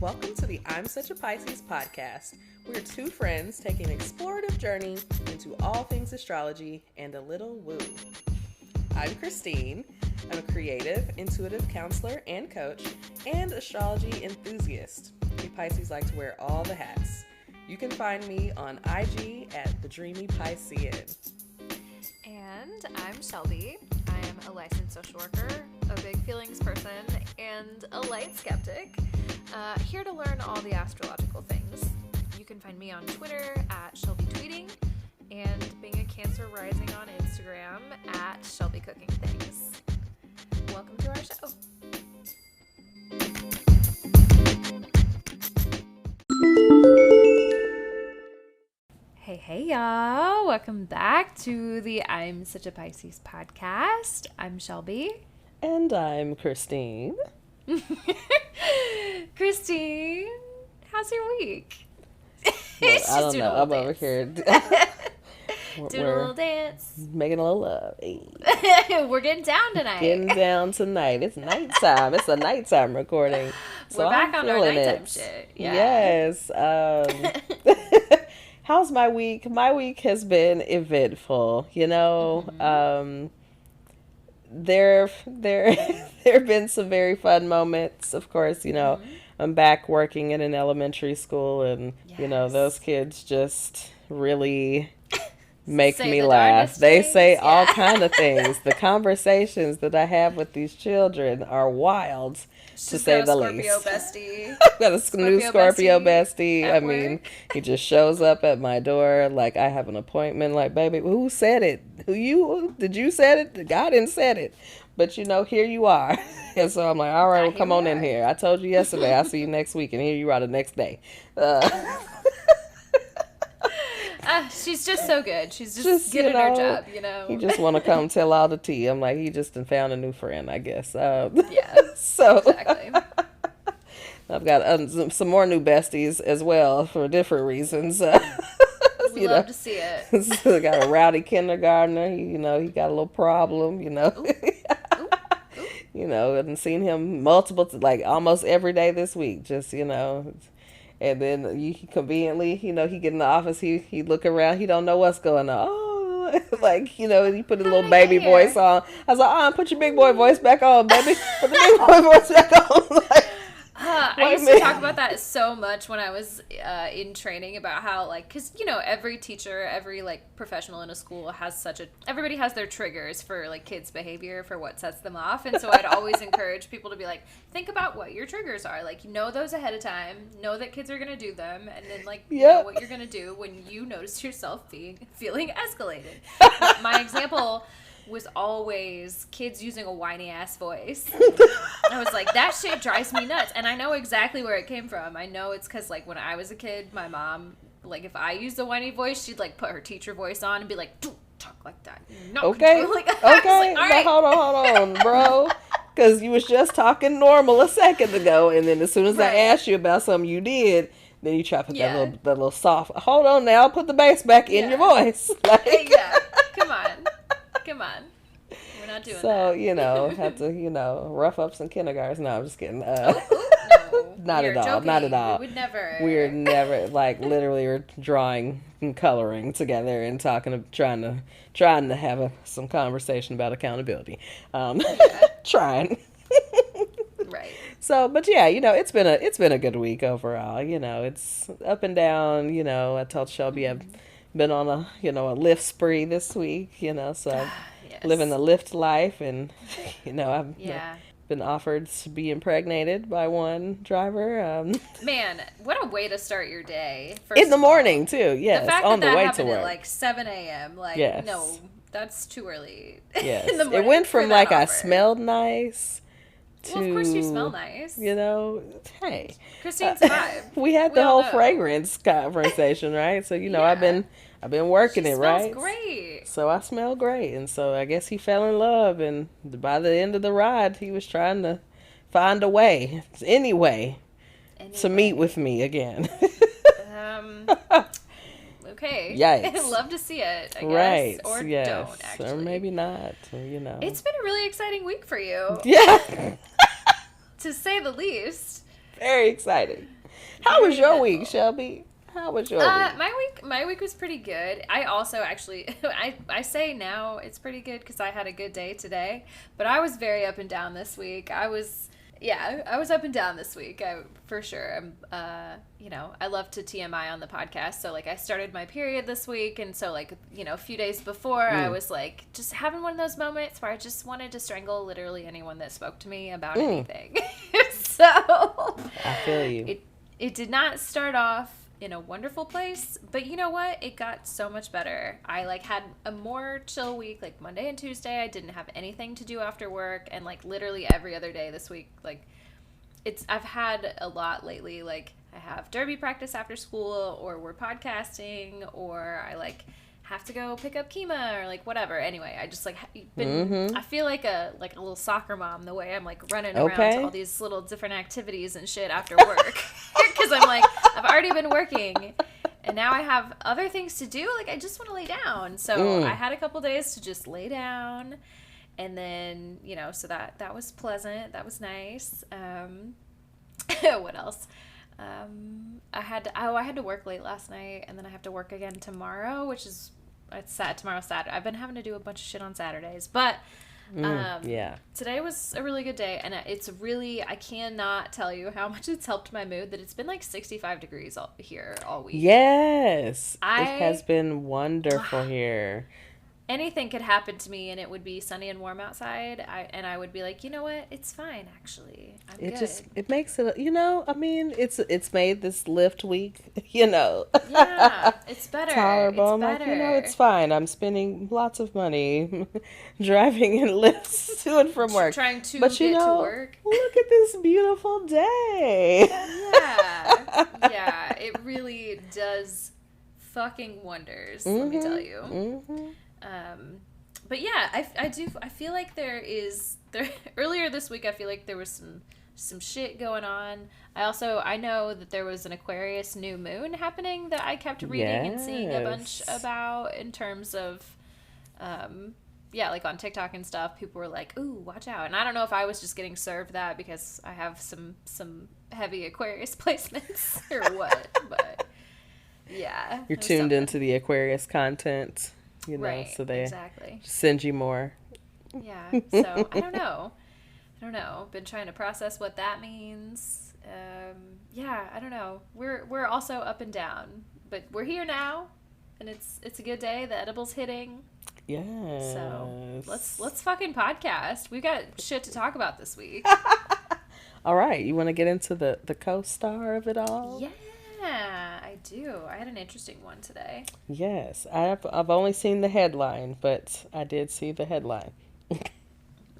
Welcome to the I'm Such a Pisces podcast. We're two friends taking an explorative journey into all things astrology and a little woo. I'm Christine. I'm a creative, intuitive counselor and coach, and astrology enthusiast. We Pisces like to wear all the hats. You can find me on IG at The Dreamy Piscean. And I'm Shelby. I am a licensed social worker, a big feelings person, and a light skeptic. Here to learn all the astrological things. You can find me on Twitter at Shelby Tweeting, and being a Cancer rising on Instagram at Shelby Cooking Things. Welcome to our show. Hey y'all, welcome back to the I'm Such a Pisces podcast. I'm Shelby. And I'm Christine. Christine, how's your week? Well, I don't know. I'm over here doing a little dance. Making a little love. Hey. We're getting down tonight. Getting down tonight. It's nighttime. It's a nighttime recording. So We're back on our nighttime shit. Yeah. Yes. How's my week? My week has been eventful. You know, there have been some very fun moments. Of course, you know, I'm back working in an elementary school, and you know, those kids just really make me laugh. They say all kind of things. The conversations that I have with these children are wild, to say the least. I've got a new Scorpio bestie. I mean, he just shows up at my door like I have an appointment. Like, baby, who said it? Did you said it? God didn't said it. But, you know, here you are. And so I'm like, all right, well, come on in here. I told you yesterday. I'll see you next week. And here you are the next day. She's just so good. She's just good at her job, you know. He just want to come tell all the tea. I'm like, he just found a new friend, I guess. Yeah, so exactly. I've got some more new besties as well for different reasons. We love to see it. So I got a rowdy kindergartner. He got a little problem, you know. Ooh. You know, and seen him multiple, like almost every day this week. Just, you know, and then he conveniently, you know, he get in the office, he look around, he don't know what's going on. Oh, like, you know, he put a little baby voice on. I was like, put your big boy voice back on, baby. Put the big boy voice back on. Like, I used to talk about that so much when I was in training about how, like, because, you know, every teacher, every, like, professional in a school has everybody has their triggers for, like, kids' behavior, for what sets them off. And so I'd always encourage people to be like, think about what your triggers are. Like, know those ahead of time. Know that kids are going to do them. And then, like, know what you're going to do when you notice yourself feeling escalated. But my example was always kids using a whiny ass voice. I was like, that shit drives me nuts. And I know exactly where it came from. I know it's because, like, when I was a kid, my mom, like, if I used a whiny voice, she'd, like, put her teacher voice on and be like, don't talk like that. Okay. Like, okay. Like, all right. Hold on, bro. Because you was just talking normal a second ago, and then as soon as I asked you about something you did, then you try to put that little soft, hold on now, put the bass back in your voice. Like, Come on. We're not doing that. So, you know, have to, you know, rough up some kindergartens. No, I'm just kidding. No. Not at all. Joking. Not at all. We would never. We're never, like, literally we're drawing and coloring together and trying to have some conversation about accountability. Trying. Right. So, but yeah, you know, it's been a good week overall. You know, it's up and down. You know, I told Shelby I've been on a lift spree this week, you know, so I'm living the lift life, and, you know, I've been offered to be impregnated by one driver. Man, what a way to start your day. In the morning, too, yes, the fact on the that way happened to work. At like 7 a.m., like, no, that's too early. Yes, in the morning it went from like offer. I smelled nice to, well, of course you smell nice. You know, hey. Christine's a vibe. We had the whole fragrance conversation, right? So, you know, I've been working it, right? Smells great. So I smell great. And so I guess he fell in love. And by the end of the ride, he was trying to find a way, anyway. To meet with me again. Okay. Yikes. Love to see it, I guess. Right. Or yes. don't, actually. Or maybe not, you know. It's been a really exciting week for you. Yeah. To say the least. Very exciting. How was Very your week, eventful. Shelby? How was your week? My week was pretty good. I also actually I say now it's pretty good because I had a good day today, but I was very up and down this week. I was up and down this week. For sure. I love to TMI on the podcast. So like I started my period this week, and so like a few days before I was like just having one of those moments where I just wanted to strangle literally anyone that spoke to me about anything. So I feel you. It did not start off in a wonderful place, but you know what? It got so much better. I like had a more chill week, like Monday and Tuesday. I didn't have anything to do after work, and like literally every other day this week, like I've had a lot lately. Like I have derby practice after school, or we're podcasting, or I like have to go pick up Kima or like whatever. Anyway, I just like I feel like a little soccer mom the way I'm like running around to all these little different activities and shit after work because I'm like I've already been working and now I have other things to do. Like I just want to lay down. So I had a couple days to just lay down, and then so that was pleasant. That was nice. What else? I had to work late last night, and then I have to work again tomorrow, which is tomorrow's Saturday. I've been having to do a bunch of shit on Saturdays, but today was a really good day, and it's really, I cannot tell you how much it's helped my mood that it's been like 65 degrees here all week. Yes, it has been wonderful here. Anything could happen to me and it would be sunny and warm outside, and I would be like, you know what, it's fine actually. It makes it, I mean, it's made this lift week, Yeah, it's better. Tolerable. It's better. Like, it's fine. I'm spending lots of money driving in lifts to and from work. Trying to get to work. Look at this beautiful day. Yeah, it really does fucking wonders, let me tell you. But yeah, I feel like there earlier this week I feel like there was some shit going on. I know that there was an Aquarius new moon happening that I kept reading and seeing a bunch about in terms of like on TikTok and stuff. People were like, ooh, watch out. And I don't know if I was just getting served that because I have some heavy Aquarius placements or what, but yeah. You're tuned into the Aquarius content. Right, so they exactly send you more. Yeah, so I don't know. Been trying to process what that means. I don't know. We're also up and down, but we're here now, and it's a good day. The edible's hitting. Yeah. So let's fucking podcast. We've got shit to talk about this week. All right, you want to get into the co-star of it all? Yeah, I do. I had an interesting one today. Yes, I've only seen the headline, but I did see the headline.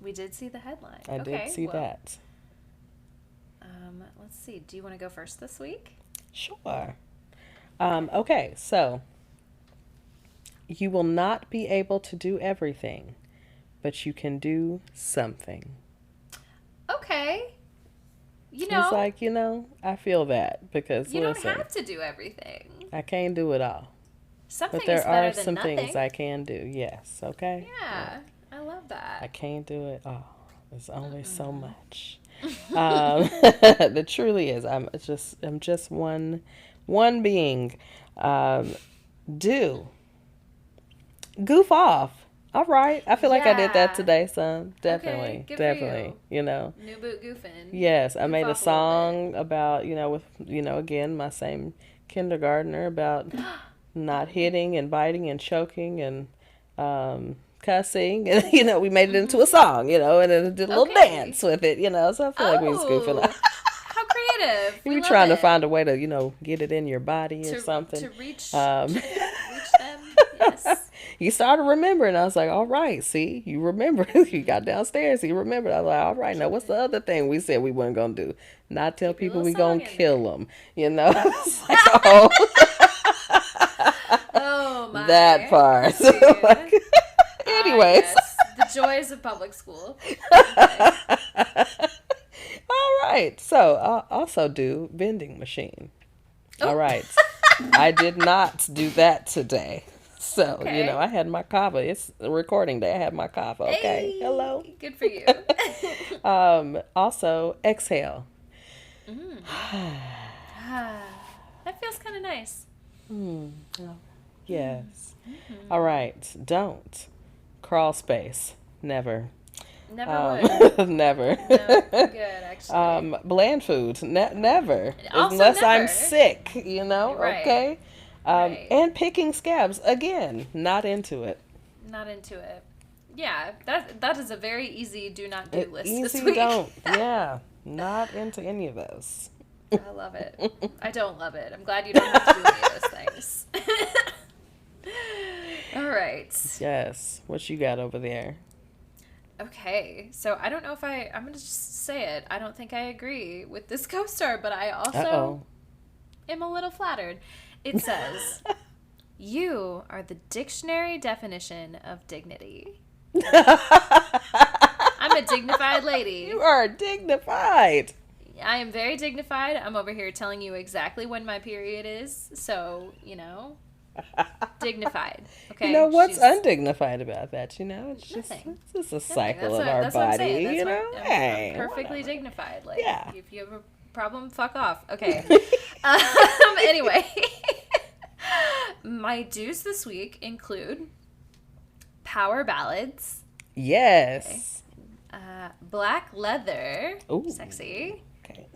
We did see the headline. I did see that. Let's see. Do you want to go first this week? Sure. Okay, so you will not be able to do everything, but you can do something. Okay. It's like, I feel that because you don't have to do everything. I can't do it all. Something but there is better are than some nothing. things I can do. Yes. Okay. Yeah, I love that. I can't do it all. There's only so much. There truly is. I'm just one being. Do goof off. All right. I feel like I did that today, son. Definitely. Okay, good definitely. for you. New boot goofing. Yes, I made a song a about, with, again, my same kindergartner about not hitting and biting and choking and cussing. And, we made it into a song, and then did a little dance with it, so I feel like we was goofing off. How creative. You were trying to find a way to, get it in your body or something. To reach them. Yes. You started remembering. I was like, all right, see, you remember. You got downstairs. You remembered. I was like, all right, now what's the other thing we said we weren't going to do? Not tell people we going to kill them, It's like, oh, my. That part. Anyways. Yes. The joys of public school. Okay. All right. So I'll also do vending machine. Oh. All right. I did not do that today. So, I had my kava. It's a recording day. I had my kava. Okay. Hey, hello. Good for you. Also, exhale. Mm. That feels kind of nice. Oh, yes. Mm-hmm. All right. Don't. Crawl space. Never. Never would. Never. No, I'm good, actually. Bland food. Never. Also Unless I'm never. sick, you know? Right. Okay? Right. And picking scabs. Again, not into it. Not into it. Yeah, that is a very easy do not do list Easy this week. don't. Yeah. Not into any of those. I love it. I don't love it. I'm glad you don't have to do any of those things. All right. Yes. What you got over there? Okay. So I don't know if I'm going to just say it. I don't think I agree with this co-star, but I also Uh-oh. am a little flattered. It says, you are the dictionary definition of dignity. I'm a dignified lady. You are dignified. I am very dignified. I'm over here telling you exactly when my period is. So, dignified. Okay. You know what's undignified about that? You know, it's nothing. just a Nothing. cycle of That's our what I'm body. saying. You know, hey, I'm perfectly whatever. dignified. Like, Yeah. if you have a problem, fuck off. Okay. Anyway, my do's this week include power ballads, Yes. black leather, Ooh. sexy, Okay.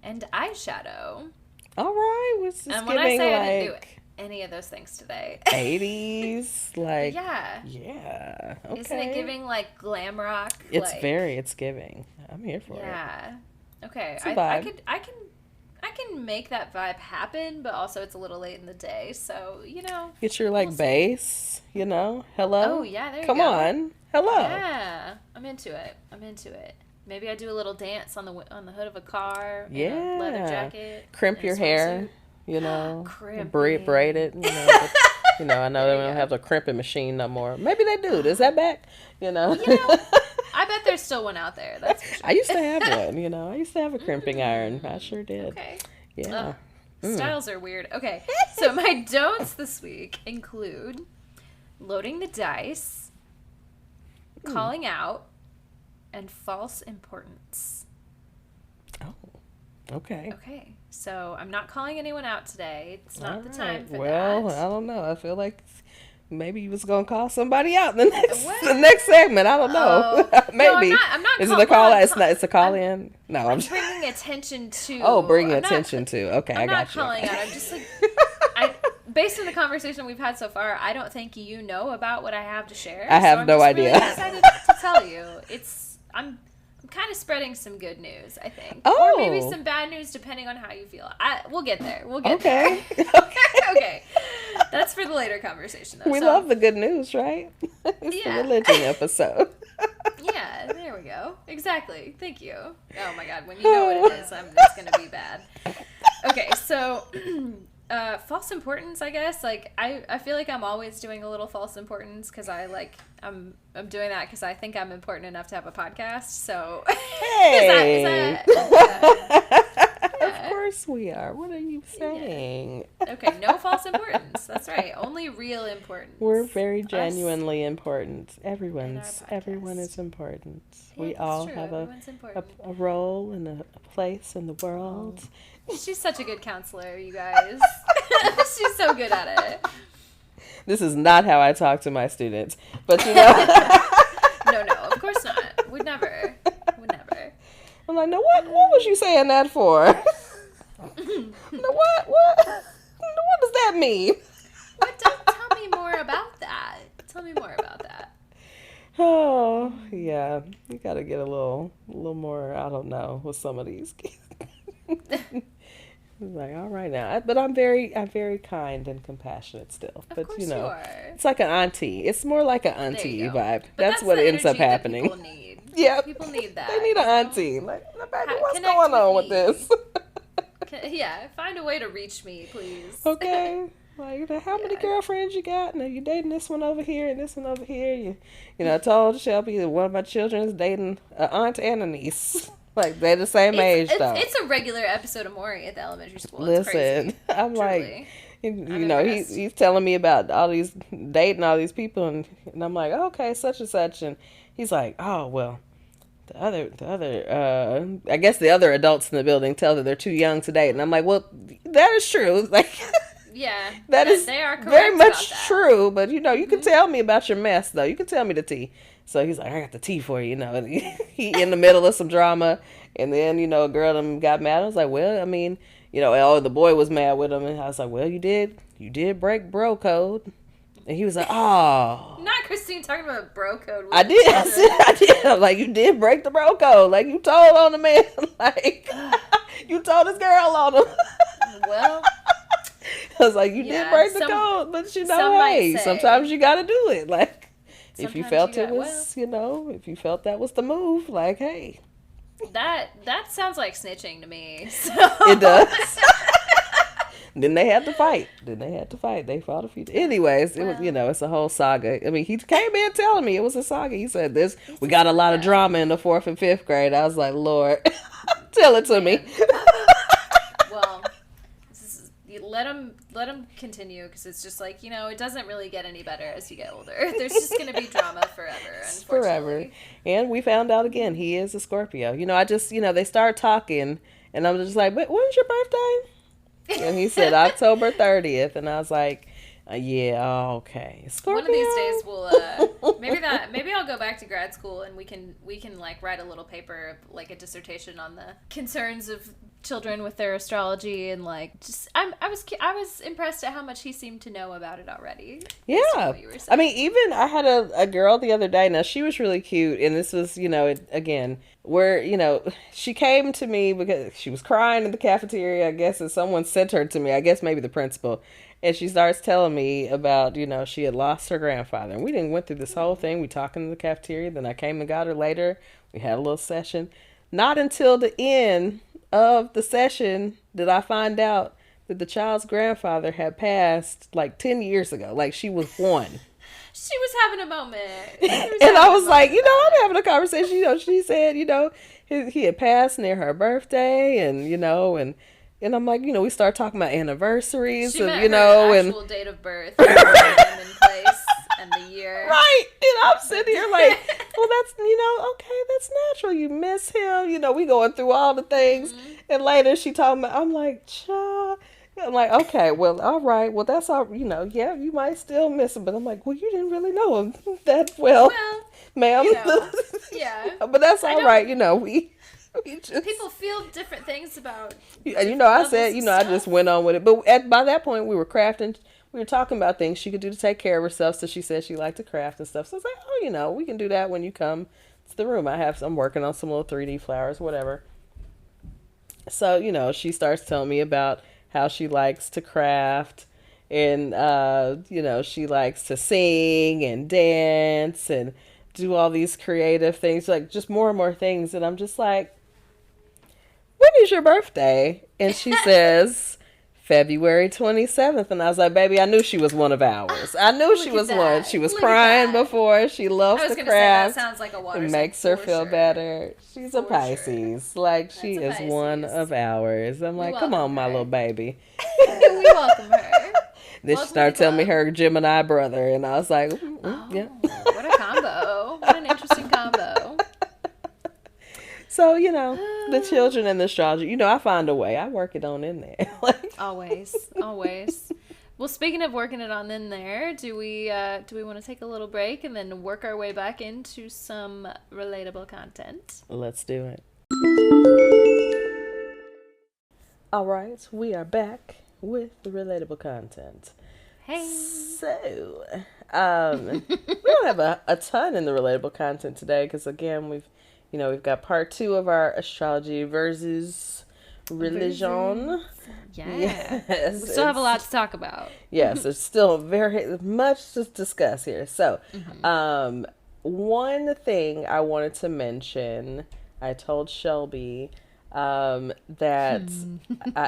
and eyeshadow. All right. What's this And when I giving say I didn't do like any of those things today. 80s? Like Yeah. yeah. Okay. Isn't it giving like glam rock? It's like, it's giving. I'm here for it. Yeah. Okay. It's a I vibe. can make that vibe happen, but also it's a little late in the day, so Get your like We'll see. bass, you know? Hello? Oh yeah, there you Come go. on. Hello. Yeah, I'm into it. Maybe I do a little dance on the hood of a car. In a leather Yeah. jacket. Crimp and a your hair, swimsuit. you know? Crimping. Braid it, you know. But, I know There they you don't go. have the crimping machine no more. Maybe they do. Is that back? I bet there's still one out there. That's for sure. I used to have one, I used to have a crimping iron. I sure did. Okay. Yeah. Styles are weird. Okay, so my don'ts this week include loading the dice, calling out, and false importance. Oh. Okay. Okay, so I'm not calling anyone out today. It's not the time for Well, that. I don't know. I feel like maybe you was gonna call somebody out in the next What? the next segment. I don't know. Oh. Maybe. No, I'm not Is it call- a call? no, I'm It's call- not. It's a call I'm- in. No, I'm. I'm bringing attention to. Oh, bringing I'm not- attention to. Okay, I I'm not got you. calling out. I'm just like, based on the conversation we've had so far, I don't think you know about what I have to share. I have I'm no just idea. Really excited to tell you. I'm kind of spreading some good news, I think, or maybe Oh. some bad news, depending on how you feel. We'll get there. We'll get Okay. there. Okay, that's for the later conversation, though. We So, love the good news, right? It's Yeah. the religion episode. Yeah, there we go. Exactly. Thank you. Oh my God, when you know what it is, it's gonna be bad. Okay, so false importance, I guess. Like I feel like I'm always doing a little false importance because I'm doing that because I think I'm important enough to have a podcast. So Hey. Yeah. Of course we are. What are you saying? Okay, no false importance. That's right. Only real importance. We're very Us. genuinely important. podcast. Everyone is important. Yeah, We that's all true. have Everyone's important. a role and a place in the world. She's such a good counselor, you guys. She's so good at it. This is not how I talk to my students, but No, of course not. Would never. I'm like, no, what was you saying that for? No, what? What does that mean? Tell me more about that. Oh, yeah. You got to get a little more, I don't know, with some of these kids. It's like, all right now. But I'm very kind and compassionate still. Of But, course you are. it's like an auntie. It's more like an There auntie you go. vibe. But That's what the ends up energy that happening. People need. Yeah. People need that. They need an auntie. Like, baby, what's Connect going on with with me. this? Yeah, find a way to reach me, please. Okay. Like, how many Yeah. girlfriends you got? Now you dating this one over here and this one over here. I told Shelby that one of my children is dating an aunt and a niece. Like, they're the same age, though. It's a regular episode of Maury at the elementary school. It's Listen, crazy. I'm like, Truly. he's impressed. telling me about all these dating all these people, and I'm like, okay, such and such, and he's like, oh well, I guess the other adults in the building tell that they're too young to date. And I'm like, well, that is true. Like, yeah, that is they are correct very much about that. true. But, you know, you can tell me about your mess, though. You can tell me the tea. So he's like, I got the tea for you, you know. And he in the middle of some drama. And then, you know, a girl got mad. I was like, well, I mean, you know, oh, the boy was mad with him. And I was like, well, you did break bro code. And he was like, oh. Not Christine talking about bro code. I did. I did. I'm like, you did break the bro code. Like, you told on the man. Like, you told this girl on him. Well. I was like, you did break the code. But, you know, hey, sometimes you got to do it. Like, if you felt it was, you know, if you felt that was the move, like, hey. That sounds like snitching to me. So. It does. Then they had to fight. They fought a few. Anyways, it was, you know, it's a whole saga. I mean, he came in telling me it was a saga. He said we got a lot of drama in the 4th and 5th grade. I was like, Lord, tell it to me. Well, let him continue, because it's just like, you know, it doesn't really get any better as you get older. There's just going to be drama forever, unfortunately. Forever. And we found out again, he is a Scorpio. You know, I just, you know, they started talking, and I'm just like, but when's your birthday? And he said October 30th, and I was like, yeah, okay. Scorpio. One of these days we'll maybe I'll go back to grad school, and we can like write a little paper, like a dissertation on the concerns of children with their astrology, and like just I was impressed at how much he seemed to know about it already. Yeah, I mean, even I had a girl the other day. Now she was really cute, and this was, you know, again, where, you know, she came to me because she was crying in the cafeteria, I guess, and someone sent her to me, I guess maybe the principal, and she starts telling me about, you know, she had lost her grandfather, and we went through this whole thing. We talked in the cafeteria, then I came and got her later. We had a little session. Not until the end of the session did I find out that the child's grandfather had passed like 10 years ago. Like, she was 1. She was having a moment. And I was like, you know, I'm having a conversation. You know, she said, you know, he had passed near her birthday, and, you know, and I'm like, you know, we started talking about anniversaries, she and, met you know, her actual date of birth, and time and place, and the year. Right. And I'm sitting here like, well, that's, you know, okay, that's natural. You miss him. You know, we going through all the things. Mm-hmm. And later she talking about, I'm like, child. I'm like, okay, well, all right. Well, that's all, you know, yeah, you might still miss him. But I'm like, well, you didn't really know him that well, ma'am. You know, yeah. But that's all right. You know, we just, people feel different things about. And, you know, I said, you know, I just went on with it. But by that point, we were crafting. We were talking about things she could do to take care of herself. So she said she liked to craft and stuff. So I was like, oh, you know, we can do that when you come to the room. I'm working on some little 3D flowers, whatever. So, you know, she starts telling me about how she likes to craft, and, you know, she likes to sing and dance and do all these creative things, like just more and more things. And I'm just like, when is your birthday? And she says, February 27th. And I was like, baby, I knew she was one of ours. I knew she was one. She was crying before. She loves to craft. Say, that sounds like a water sign. It makes her feel better. She's a Pisces. Sure. Like, she is one of ours. I'm like, come on, my little baby. We welcome her. Then she started telling me her Gemini brother. And I was like, yeah. What a combo. What an interesting combo. So, you know, the children and the astrology, you know, I find a way. I work it on in there. Like, always. Well, speaking of working it on in there, do we want to take a little break and then work our way back into some relatable content? Let's do it. All right, we are back with the relatable content. Hey. So, we don't have a ton in the relatable content today because, again, we've got part 2 of our astrology versus religion. Yes. We still have a lot to talk about. Yes, there's still very much to discuss here. So, one thing I wanted to mention, I told Shelby that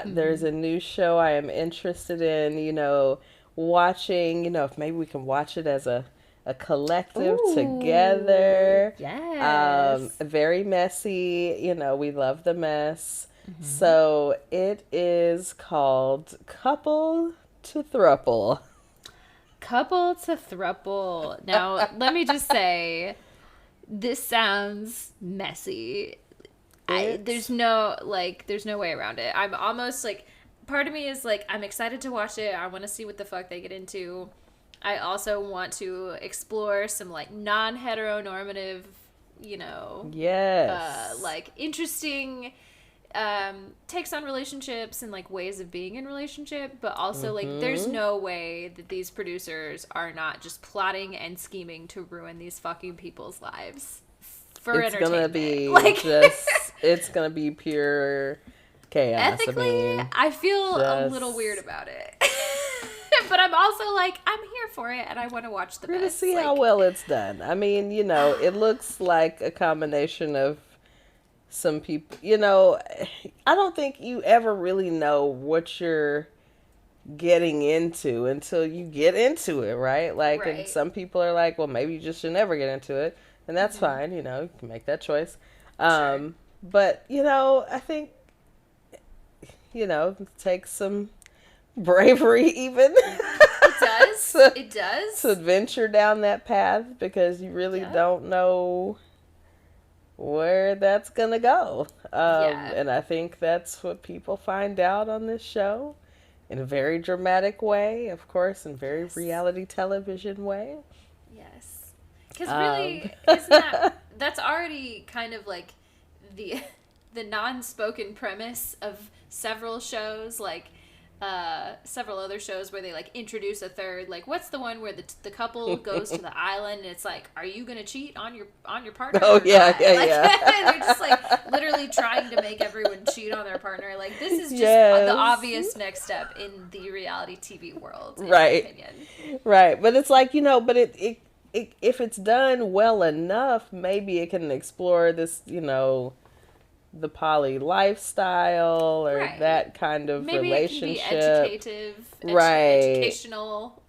there's a new show I am interested in, you know, watching, you know, if maybe we can watch it as a collective together. Yes. Very messy. You know, we love the mess. Mm-hmm. So it is called Couple to Thruple. Couple to Thruple. Now, let me just say, this sounds messy. There's It's no way around it. I'm almost like, part of me is like, I'm excited to watch it. I want to see what the fuck they get into. I also want to explore some like non-heteronormative, yes. like interesting takes on relationships and like ways of being in relationship, but also like there's no way that these producers are not just plotting and scheming to ruin these fucking people's lives for It's entertainment. gonna be like it's gonna be pure chaos. ethically, I feel a little weird about it. But I'm also like, I'm here for it and I want to watch the we're best. gonna see how well it's done. I mean, it looks like a combination of some people, I don't think you ever really know what you're getting into until you get into it, right? Like, and some people are like, well, maybe you just should never get into it, and that's fine, you can make that choice. Sure. But, I think, it takes some bravery even. It does. It does. To venture down that path, because you really don't know where that's gonna go. And I think that's what people find out on this show, in a very dramatic way, of course, in very reality television way. Yes, because really, isn't that's already kind of like the non-spoken premise of several shows, like several other shows where they like introduce a third. Like, what's the one where the couple goes to the island and it's like, are you gonna cheat on your partner? Oh yeah, not? yeah, like, yeah. they're just like literally trying to make everyone cheat on their partner. Like, this is just the obvious next step in the reality TV world, in my opinion. Right, but it's like, but it if it's done well enough, maybe it can explore this, the poly lifestyle, or that kind of maybe relationship. Maybe it can be educative, educational.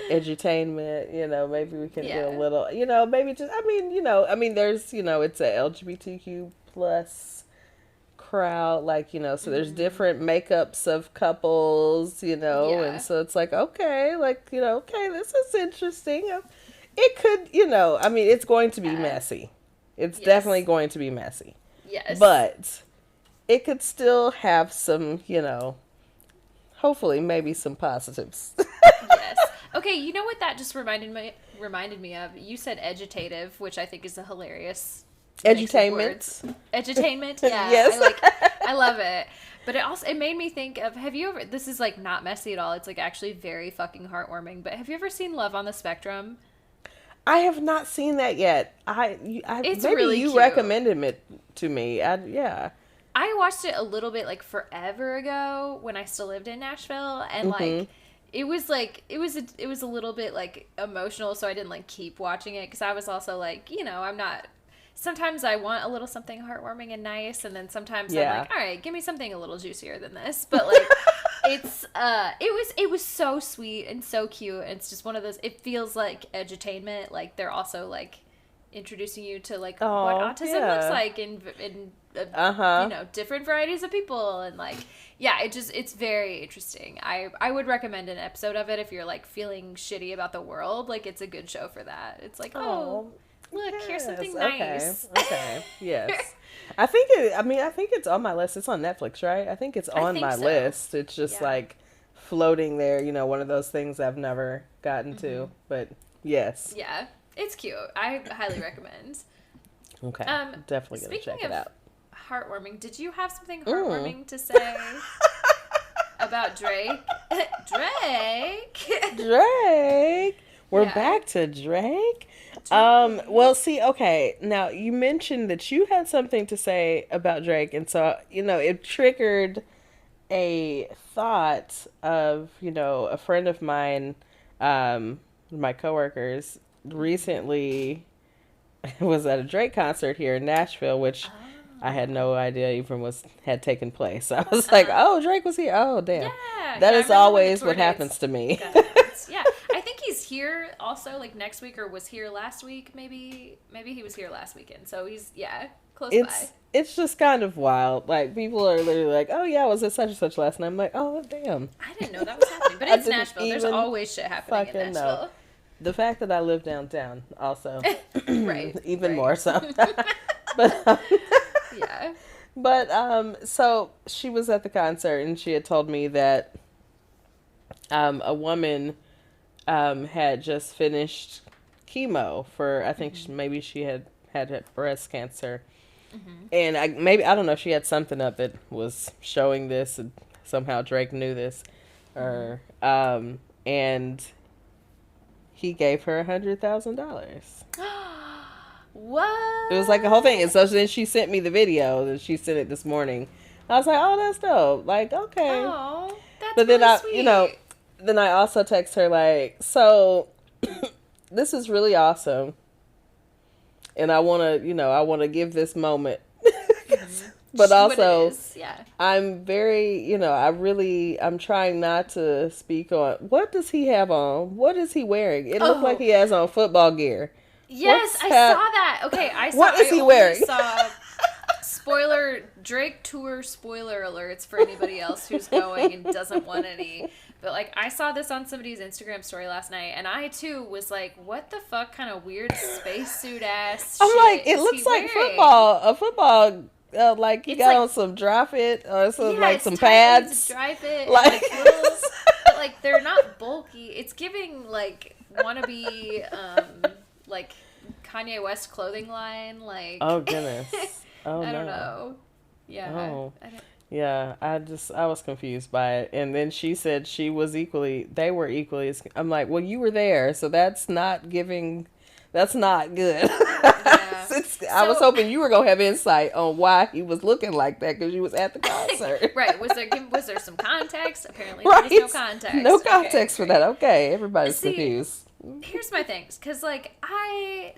Edutainment, maybe we can do a little, maybe just, there's, it's a LGBTQ plus crowd, like, so there's different makeups of couples, and so it's like, okay, like, okay, this is interesting. It could, it's going to be messy. It's definitely going to be messy. Yes. But it could still have some, hopefully maybe some positives. Yes. Okay, you know what that just reminded me of? You said edutative, which I think is a hilarious Edutainment. Edutainment? Yeah. Yes. I love it. But it made me think of, have you ever, this is like not messy at all, it's like actually very fucking heartwarming, but have you ever seen Love on the Spectrum? I have not seen that yet. It's maybe really you cute. Recommended it to me. I watched it a little bit like forever ago when I still lived in Nashville, and like it was a little bit like emotional, so I didn't like keep watching it because I was also like, I'm not. Sometimes I want a little something heartwarming and nice, and then sometimes I'm like, all right, give me something a little juicier than this. But like, it was so sweet and so cute. And it's just one of those. It feels like edutainment. Like, they're also like introducing you to like what autism looks like in different varieties of people, and like it's very interesting. I would recommend an episode of it if you're like feeling shitty about the world. Like, it's a good show for that. It's like, look, here's something nice. Okay. Yes. I think it's on my list. It's on Netflix, right? I think it's on my list. It's just like floating there, one of those things I've never gotten to. But yes. Yeah. It's cute. I highly recommend. Okay. Definitely gonna check it out. Heartwarming. Did you have something heartwarming to say about Drake? Drake. We're back to Drake. Well, see, okay. Now, you mentioned that you had something to say about Drake, and so, it triggered a thought of, a friend of mine, my coworkers, recently was at a Drake concert here in Nashville, which I had no idea even had taken place. I was like, oh, Drake was here. Oh, damn. Yeah, that is always what happens to me. Yeah, I think he's here also, like, next week, or was here last week, maybe he was here last weekend. So he's, close by. It's just kind of wild. Like, people are literally like, oh, yeah, I was at such and such last night. I'm like, oh, damn. I didn't know that was happening. But it's Nashville. There's always shit happening in Nashville. The fact that I live downtown also, Right. even Right. more so. But Yeah. but so she was at the concert and she had told me that a woman had just finished chemo for, I think maybe she had breast cancer, and I don't know if she had something up that was showing this, and somehow Drake knew this, or and he gave her $100,000. What? It was like a whole thing, and so then she sent me the video, and she sent it this morning. I was like, oh, that's dope. Like, okay. Oh, that's But then really sweet. then I also text her like, so this is really awesome, and I want to give this moment, but also Yeah. I'm very, I'm trying not to speak on what does he have on, what is he wearing? It looked like he has on football gear. Yes, I saw that. Okay, I saw. What is he wearing? Saw spoiler Drake tour spoiler alerts for anybody else who's going and doesn't want any. But like, I saw this on somebody's Instagram story last night, and I too was like, "What the fuck, kind of weird spacesuit ass?" I'm shit like, it is looks he like wearing? a football. Like he It's got like- on some dry fit or some Yeah, like it's some tight, pads. it's dry fit, Like- like little, but like they're not bulky. It's giving like wannabe like Kanye West clothing line. Like, Oh goodness. Oh I no. don't know. Yeah. Oh. I don't, Yeah, I was confused by it. And then she said they were equally as, I'm like, well, you were there, so that's not good. Yeah. I was hoping you were going to have insight on why he was looking like that because you was at the concert. Right. Was there some context? Apparently Right. there was no context. No Okay, context for great. that. Okay, everybody's See, confused. Here's my things, because like I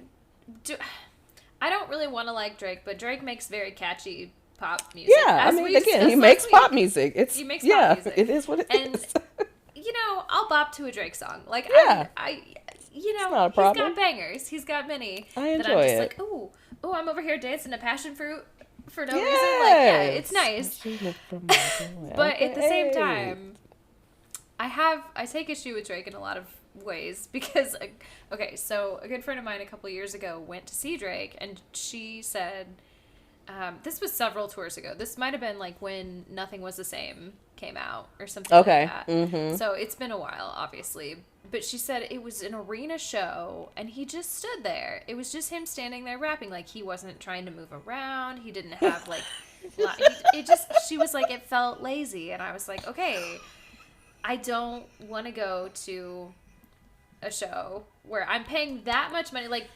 don't really want to like Drake, but Drake makes very catchy pop music. Yeah, I as mean, we again, discussed he makes last pop week. music. He makes pop music. It is what it And is. I'll bop to a Drake song. Like, Yeah. not a he's problem. got bangers. He's got many. I that I'm enjoy just it. like, ooh, I'm over here dancing to Passion Fruit for no reason. Like, yeah, it's nice. But at the same time, I take issue with Drake in a lot of ways because, okay, so a good friend of mine a couple years ago went to see Drake, and she said, this was several tours ago. This might have been like when Nothing Was the Same came out or something Okay. like that. Mm-hmm. So it's been a while, obviously. But she said it was an arena show, and he just stood there. It was just him standing there rapping. Like, he wasn't trying to move around. He didn't have, like, she was like, it felt lazy. And I was like, okay, I don't want to go to a show where I'm paying that much money. Like,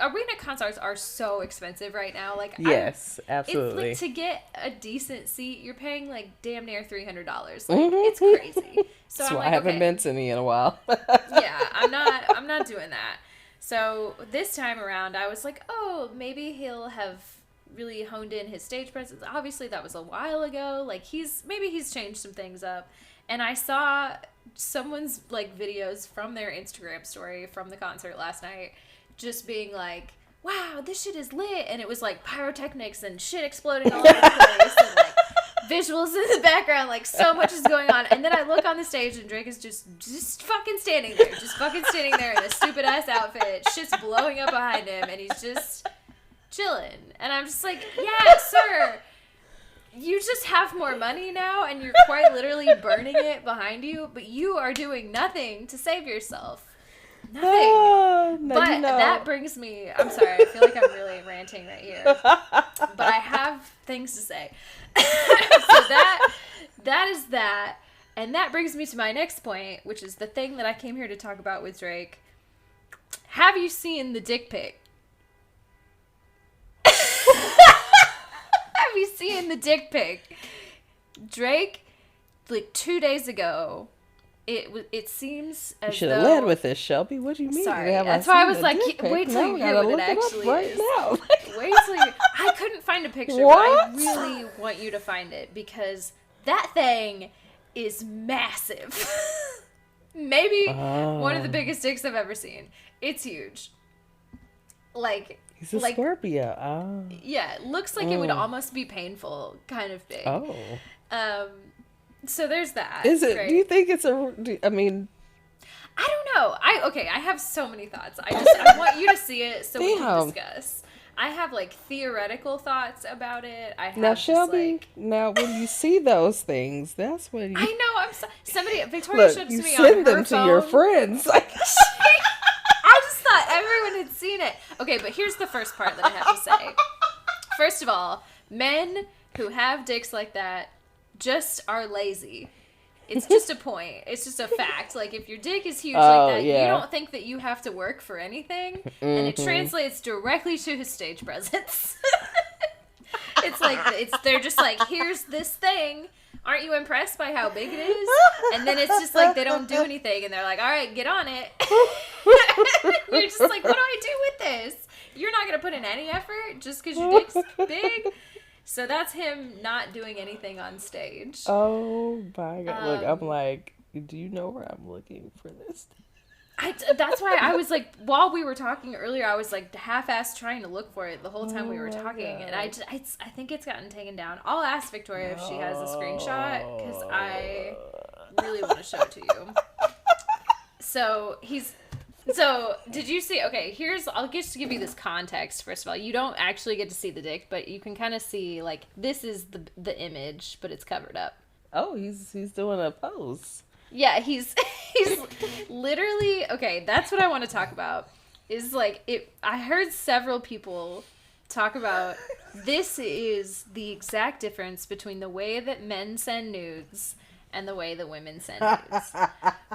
arena concerts are so expensive right now. Like, Yes, absolutely. it's like, to get a decent seat, you're paying like damn near $300. Like, Mm-hmm. it's crazy. So That's I'm why like, I haven't okay, been to any in a while. yeah, I'm not doing that. So this time around, I was like, oh, maybe he'll have really honed in his stage presence. Obviously, that was a while ago. Like, maybe he's changed some things up. And I saw someone's like videos from their Instagram story from the concert last night, just being like, wow, this shit is lit. And it was like pyrotechnics and shit exploding all over the place and like visuals in the background, like so much is going on. And then I look on the stage and Drake is just fucking standing there, in a stupid ass outfit. Shit's blowing up behind him and he's just chilling. And I'm just like, yeah, sir, you just have more money now and you're quite literally burning it behind you, but you are doing nothing to save yourself. Nothing. Oh, no, But that brings me, I'm sorry, I feel like I'm really ranting right here. But I have things to say. So that is that. And that brings me to my next point, which is the thing that I came here to talk about with Drake. Have you seen the dick pic? Have you seen the dick pic? Drake, like 2 days ago, it seems as You should though... have led with this, Shelby. What do you mean? Sorry, Have that's I why I seen was the like, dick pic? wait till Now you we hear gotta what it look up actually right is. now. Wait till you... I couldn't find a picture, What? but I really want you to find it because that thing is massive. Maybe one of the biggest dicks I've ever seen. It's huge. Like... He's a Scorpio. Oh. Yeah, it looks like it would almost be painful, kind of big. Oh. So there's that. Is it? Right? Do you think it's I mean... I don't know. I have so many thoughts. I want you to see it so we can discuss. I have like theoretical thoughts about it. I have now, Shelby. Now, when you see those things, that's when you. I know. Somebody Victoria showed it to me on her phone. You send them to your friends. I just thought everyone had seen it. Okay, but here's the first part that I have to say. First of all, men who have dicks like that just are lazy. It's just a point. It's just a fact. Like, if your dick is huge like that, you don't think that you have to work for anything, and it translates directly to his stage presence. It's like, they're just like, here's this thing. Aren't you impressed by how big it is? And then it's just like, they don't do anything, and they're like, all right, get on it. You're just like, what do I do with this? You're not going to put in any effort just because your dick's big? So that's him not doing anything on stage. Oh my God. Look, I'm like, do you know where I'm looking for this? That's why I was like, while we were talking earlier, I was like half-assed trying to look for it the whole time we were talking. God. And I think it's gotten taken down. I'll ask Victoria if she has a screenshot, because I really want to show it to you. So, did you see, okay, I'll just give you this context, first of all. You don't actually get to see the dick, but you can kind of see, like, this is the image, but it's covered up. Oh, he's doing a pose. Yeah, he's literally, okay, that's what I want to talk about, is, like, I heard several people talk about, this is the exact difference between the way that men send nudes and the way that women send nudes.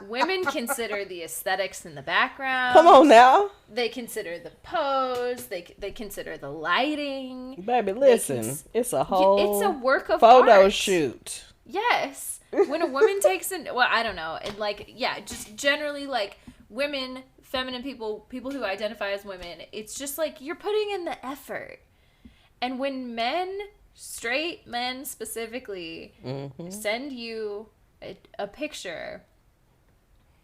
Women consider the aesthetics in the background. Come on now. They consider the pose. They consider the lighting. Baby, listen. It's a whole it's a work of photo art. shoot. Yes. When a woman takes well, I don't know. And like, yeah, just generally like women, feminine people who identify as women, it's just like you're putting in the effort. And when men, straight men specifically, send you a picture,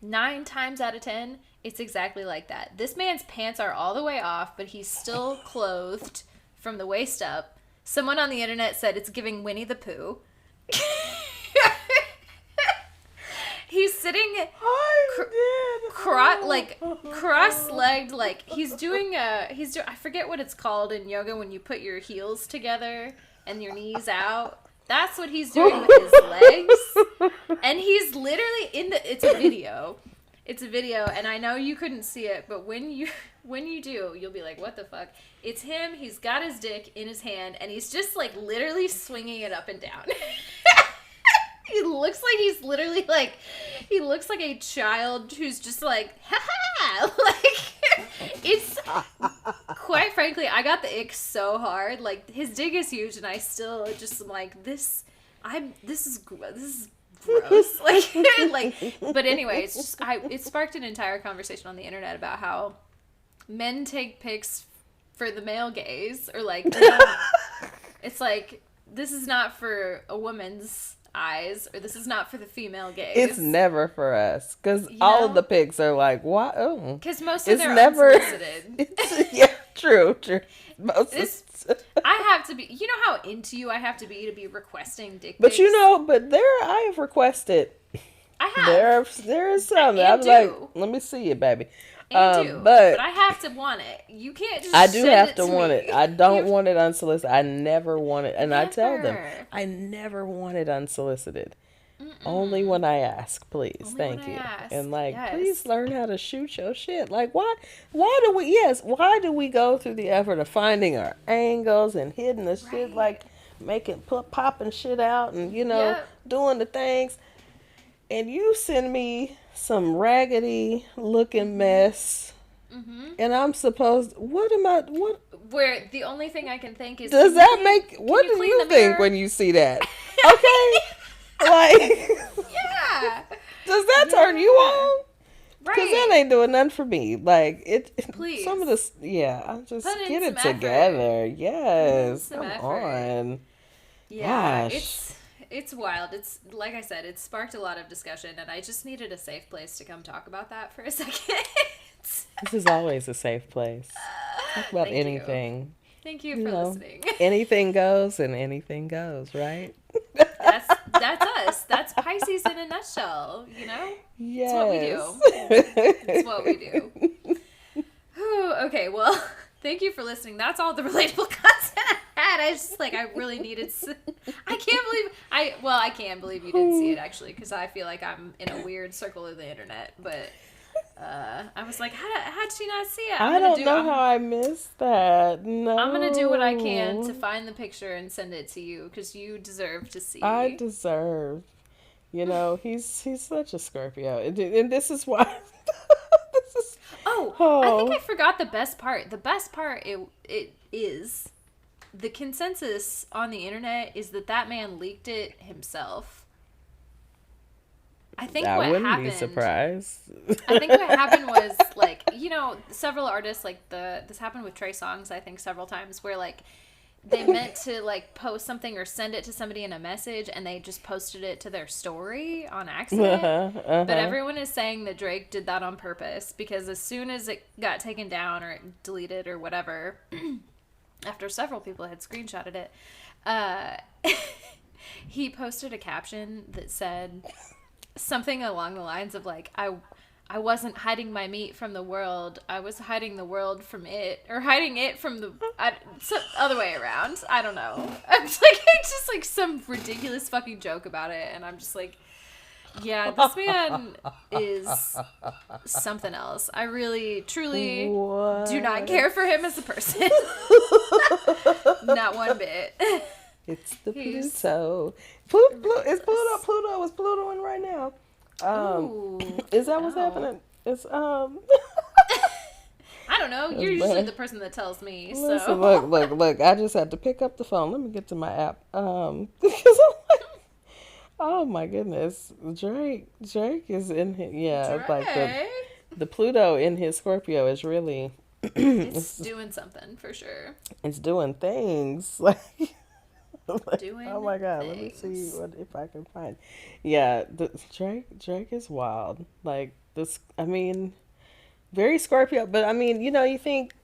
9 times out of 10, it's exactly like that. This man's pants are all the way off, but he's still clothed from the waist up. Someone on the internet said it's giving Winnie the Pooh. He's sitting cross-legged, like he's doing I forget what it's called in yoga when you put your heels together and your knees out. That's what he's doing with his legs. And he's literally it's a video. It's a video, and I know you couldn't see it, but when you do, you'll be like, what the fuck? It's him, he's got his dick in his hand, and he's just like literally swinging it up and down. He looks like he looks like a child who's just like, ha ha! Like, it's, quite frankly, I got the ick so hard. Like, his dick is huge, and I still just am like, this is gross. But anyway, it's just, it sparked an entire conversation on the internet about how men take pics for the male gaze, or like, it's like, this is not for a woman's eyes, or this is not for the female gaze. It's never for us, because all of the pics are like, why? Oh, because most of them are unsolicited. Yeah, true. I have to be. You know how into you I have to be requesting dick pics. But I have requested. I have. There is some. I'm like, let me see it, baby. But I have to want it. You can't just. I do have to want it. I don't want it unsolicited. I never want it, and never. I tell them I never want it unsolicited. Only when I ask, please. Thank you. And like, please learn how to shoot your shit. Like, why do we go through the effort of finding our angles and hitting the shit, like popping shit out and doing the things, and you send me some raggedy looking mess, and I'm supposed, where the only thing I can think is, what do you think when you see that? Okay. Like, yeah, does that turn you on? Right, because that ain't doing nothing for me. Like, please, some of this, I just get it together. Yes, come on. Yeah, it's wild. It's like I said, it sparked a lot of discussion, and I just needed a safe place to come talk about that for a second. This is always a safe place. Talk about anything. Thank you for listening. Anything goes, and anything goes, right? That's us. That's Pisces in a nutshell, you know? Yes. It's what we do. It's what we do. Okay, well, thank you for listening. That's all the relatable content I had. I just, like, I really needed... I can believe you didn't see it, actually, because I feel like I'm in a weird circle of the internet, but... I was like, how'd she not see it? I don't know how I missed that. No. I'm going to do what I can to find the picture and send it to you because you deserve to see. I deserve. You know, he's such a Scorpio. And this is why. I think I forgot the best part. The best part it is the consensus on the internet is that man leaked it himself. I think what happened. I wouldn't be surprised. I think what happened was, like, you know, several artists, like this happened with Trey Songz, I think, several times, where, like, they meant to, like, post something or send it to somebody in a message, and they just posted it to their story on accident. But everyone is saying that Drake did that on purpose, because as soon as it got taken down or deleted or whatever, after several people had screenshotted it, he posted a caption that said... something along the lines of, like, I wasn't hiding my meat from the world. I was hiding the world from it. Or hiding it from the... other way around. I don't know. It's just, like, some ridiculous fucking joke about it. And I'm just like, yeah, this man is something else. I really, truly do not care for him as a person. Not one bit. It's the Pluto. It's Pluto. Pluto is Plutoing right now. Is that what's happening? It's I don't know. You're usually the person that tells me. Listen, look. I just had to pick up the phone. Let me get to my app. Because I'm like, oh my goodness, Drake is in his, Drake. Like the Pluto in his Scorpio is really it's doing something for sure. It's doing things like. Doing oh my god, things. Let me see if I can find. Yeah, Drake is wild. Like this, I mean, very Scorpio, but I mean, you know, I think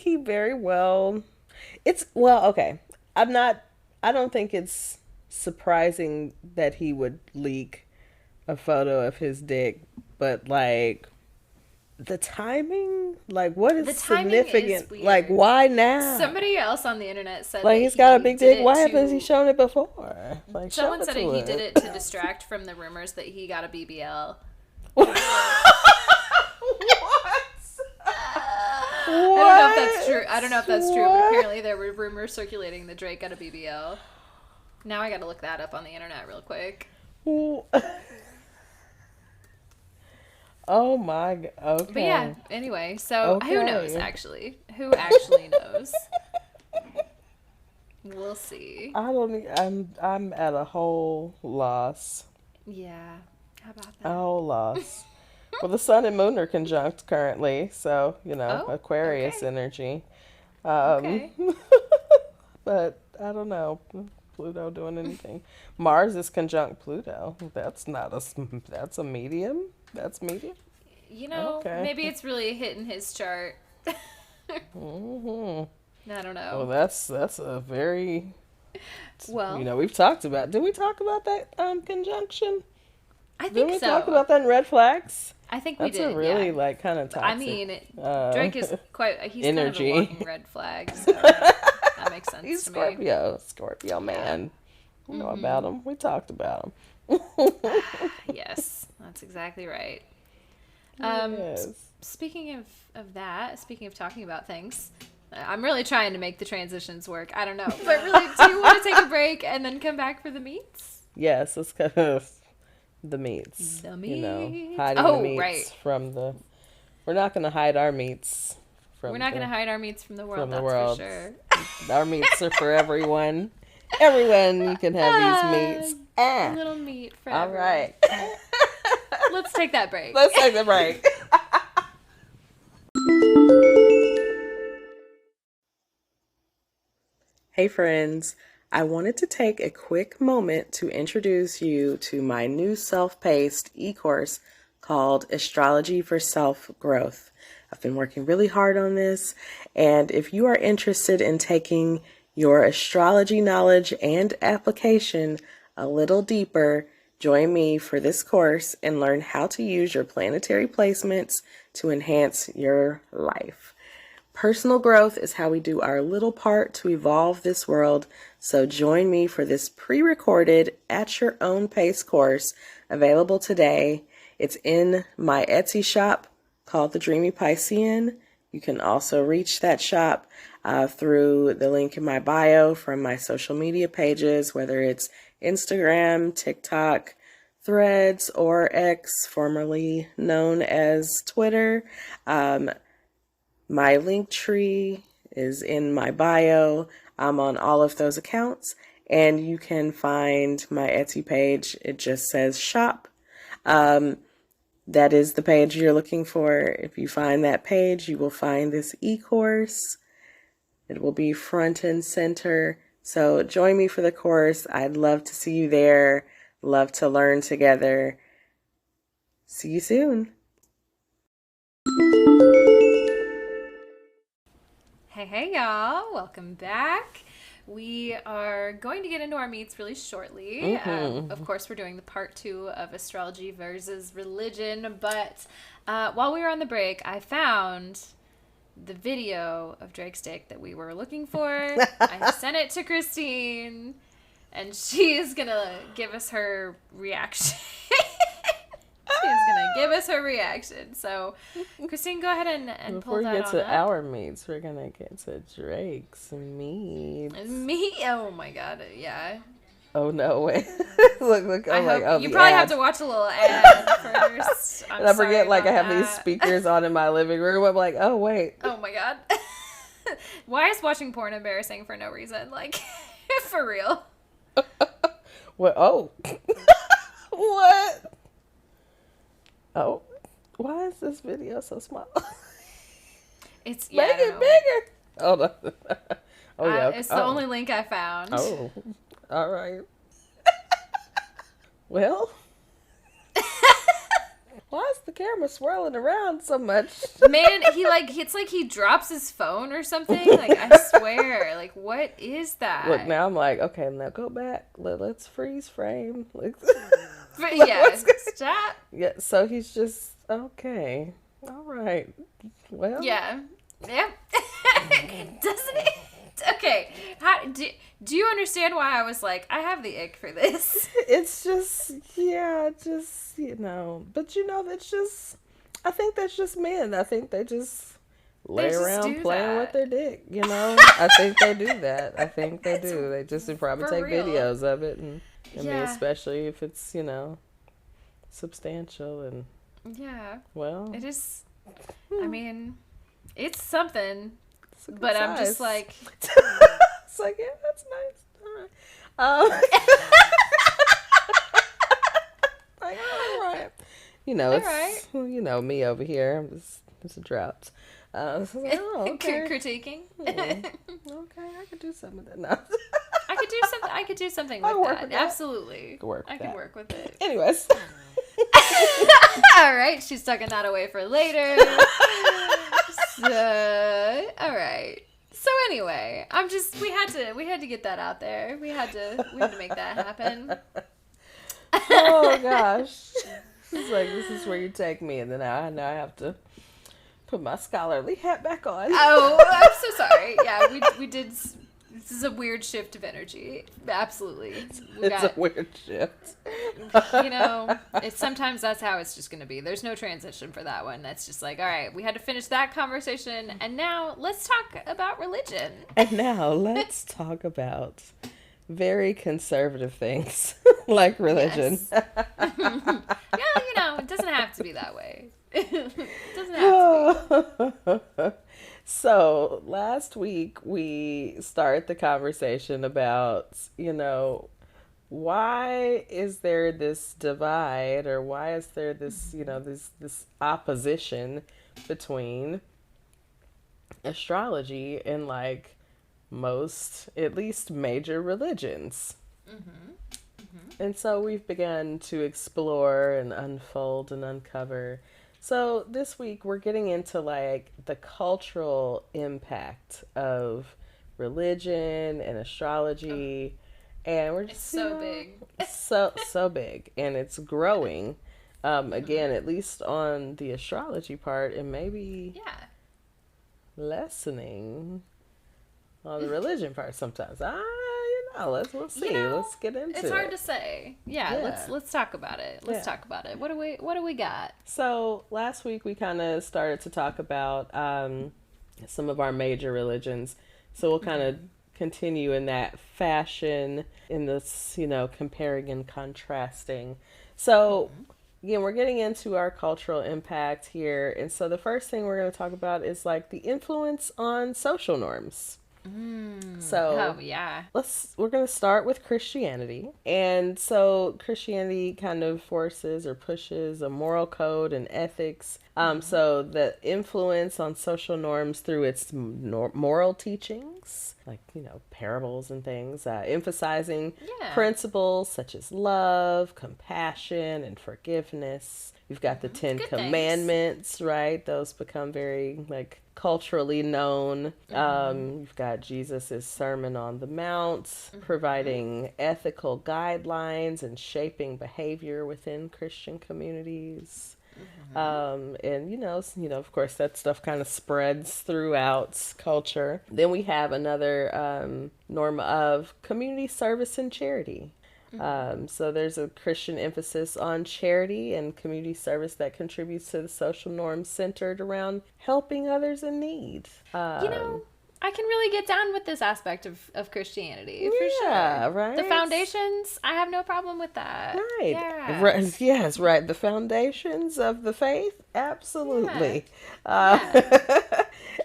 he very well. Okay. I don't think it's surprising that he would leak a photo of his dick, but like. The timing, like, what is significant? Is like, why now? Somebody else on the internet said, like, he's got a big dick. Why hasn't he shown it before? Like, someone said he did it to distract from the rumors that he got a BBL. What? I don't know if that's true, but apparently there were rumors circulating that Drake got a BBL. Now I got to look that up on the internet real quick. Oh my god. Okay. But yeah, anyway, so who knows actually? Who actually knows? We'll see. I'm at a whole loss. Yeah. How about that? A whole loss. Well, the sun and moon are conjunct currently, so, you know, Aquarius energy. Okay. But I don't know. Pluto doing anything. Mars is conjunct Pluto. That's a medium. That's medium. You know, maybe it's really hitting his chart. Mm-hmm. I don't know. Well, that's a very. Well, you know, we've talked about. Did we talk about that conjunction? I think Did we talk about that in Red Flags? I think we did. That's a really like kind of toxic. I mean, Drake is quite. He's energy. Kind of a walking red flag. So that makes sense. He's to Scorpio. Me. Scorpio man. You know about him. We talked about him. Yes, that's exactly right. Yes. Speaking of talking about things, I'm really trying to make the transitions work. I don't know. But really, do you want to take a break and then come back for the meats? Yes, let's go. The meats. The meats. You know, hiding the meats from the... We're not going to hide our meats from We're not going to hide our meats from the world, that's world. For sure. Our meats are for everyone. Everyone can have these meats. A little meat for everyone. All right. Let's take that break. Let's take the break. Hey friends, I wanted to take a quick moment to introduce you to my new self-paced e-course called Astrology for Self-Growth. I've been working really hard on this, and if you are interested in taking your astrology knowledge and application a little deeper, join me for this course and learn how to use your planetary placements to enhance your life. Personal growth is how we do our little part to evolve this world, so join me for this pre-recorded, at your own pace course available today. It's in my Etsy shop called The Dreamy Piscean. You can also reach that shop through the link in my bio from my social media pages, whether it's Instagram, TikTok, Threads, or X, formerly known as Twitter. My link tree is in my bio. I'm on all of those accounts, and you can find my Etsy page. It just says shop. That is the page you're looking for. If you find that page, you will find this e-course. It will be front and center. So join me for the course. I'd love to see you there. Love to learn together. See you soon. Hey, y'all. Welcome back. We are going to get into our meets really shortly. Of course, we're doing the part 2 of Astrology versus Religion. But while we were on the break, I found the video of Drake's dick that we were looking for. I sent it to Christine, and she is going to give us her reaction. She's going to give us her reaction. So, Christine, go ahead and pull that on up. Before we get to our meets, we're going to get to Drake's meets. Oh, my God. Yeah. Oh, no, wait. look. You probably have to watch a little ad first. And I forget, I have these speakers on in my living room. I'm like, oh, wait. Oh, my God. Why is watching porn embarrassing for no reason? For real. What? Oh. What? Oh, why is this video so small? It's make it bigger. Oh, no. Oh yeah. It's the only link I found. Oh, all right. Well, why is the camera swirling around so much? Man, it's like he drops his phone or something. I swear. What is that? Look, now I'm like, okay, now go back. Let's freeze frame. Stop. Yeah, so he's just, okay. All right. Well. Yeah. Doesn't it? Okay. Do you understand why I was like, I have the ick for this? It's just, But that's just, I think that's just men. I think they just lay around playing with their dick, I think they do that. I think they do. They just probably take videos of it. And I mean, especially if it's, substantial and well, it is. I mean, it's something, but I'm just like, it's like, yeah, that's nice. All right. All right. It's me over here. I'm just a drought. Okay. Critiquing. Okay, I could do some of that. No. I could do something with that. Absolutely. I can work with it. Anyways. All right, she's tucking that away for later. So, all right. So anyway, we had to get that out there. We had to make that happen. Oh gosh. It's like, this is where you take me, and then I have to put my scholarly hat back on. Oh, I'm so sorry. Yeah, we did. This is a weird shift of energy. Absolutely. It's a weird shift. Sometimes that's how it's just going to be. There's no transition for that one. That's just like, all right, we had to finish that conversation, and now let's talk about religion. And now let's talk about very conservative things like religion. Yes. Yeah, it doesn't have to be that way. It doesn't have to be. So last week we started the conversation about, why is there this divide, or why is there this, this opposition between astrology and most, at least major religions. And so we've begun to explore and unfold and uncover. So this week we're getting into the cultural impact of religion and astrology And we're It's just, so big. so big, and it's growing. Again, at least on the astrology part, and maybe Yeah. lessening on the religion part sometimes. We'll You see. know, Let's get into it's hard it. to say. Yeah, Yeah. let's talk about it. Let's Yeah. talk about it. What do we got? So last week we kind of started to talk about some of our major religions. So we'll kind of continue in that fashion in this, comparing and contrasting. So again, we're getting into our cultural impact here. And so the first thing we're going to talk about is like the influence on social norms. So Oh yeah. we're going to start with Christianity. And so Christianity kind of forces or pushes a moral code and ethics. So the influence on social norms through its moral teachings, like, parables and things, emphasizing Yeah. principles such as love, compassion, and forgiveness. You've got the Ten Good Commandments, right? Those become very, like, culturally known. You've got Jesus' Sermon on the Mount, providing ethical guidelines and shaping behavior within Christian communities. And of course, that stuff kind of spreads throughout culture. Then we have another norm of community service and charity. So there's a Christian emphasis on charity and community service that contributes to the social norms centered around helping others in need. I can really get down with this aspect of Christianity for Yeah, sure. right. The foundations, I have no problem with that. Right. Yeah. Right. Yes, right. The foundations of the faith, absolutely.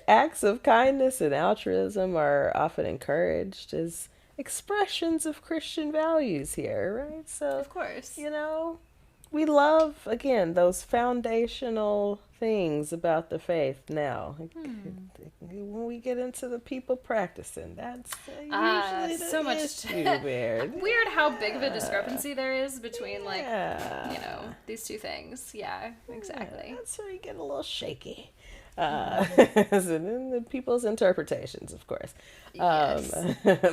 Acts of kindness and altruism are often encouraged as expressions of Christian values here, right? So, Of course. we love, again, those foundational things about the faith now. When we get into the people practicing, that's usually the so much issue there. Weird how big of a discrepancy there is between Yeah. these two things. Yeah, exactly. That's where you get a little shaky. And then the people's interpretations, of course. Yes.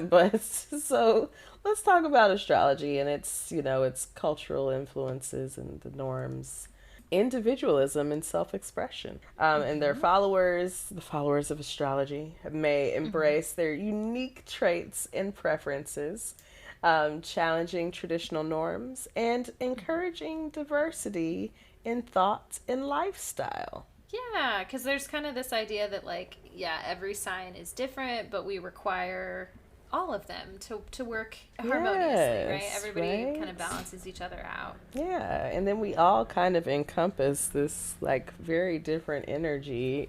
But so let's talk about astrology and its cultural influences and the norms, individualism and self-expression. And their followers, the followers of astrology, may embrace their unique traits and preferences, challenging traditional norms and encouraging diversity in thought and lifestyle. Yeah, because there's kind of this idea that, every sign is different, but we require all of them to work harmoniously, right? Everybody kind of balances each other out. Yeah, and then we all kind of encompass this, very different energy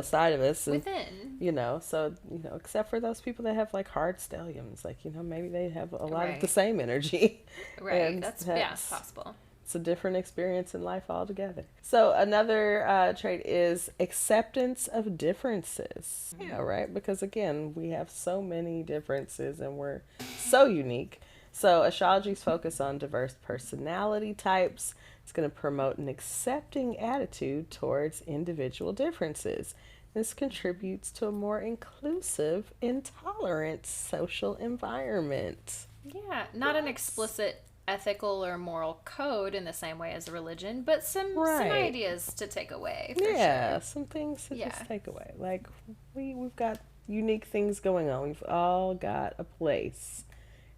side of us. And, Within. So, except for those people that have, hard stelliums, maybe they have a lot of the same energy. Right, And that's possible. It's a different experience in life altogether. So another trait is acceptance of differences. Yeah, right? Because again, we have so many differences and we're so unique. So astrology's focus on diverse personality types. It's going to promote an accepting attitude towards individual differences. This contributes to a more inclusive and tolerant social environment. Yeah, not an explicit ethical or moral code in the same way as a religion, but some ideas to take away. For sure. Some things to just take away. We've got unique things going on. We've all got a place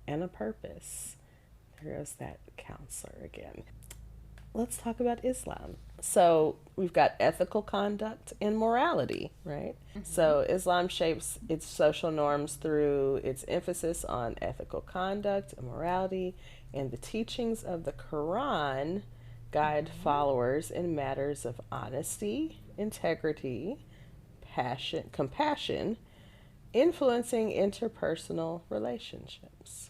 and a purpose. There goes that counselor again. Let's talk about Islam. So we've got ethical conduct and morality, right? So Islam shapes its social norms through its emphasis on ethical conduct and morality, and the teachings of the Quran guide followers in matters of honesty, integrity, compassion, influencing interpersonal relationships.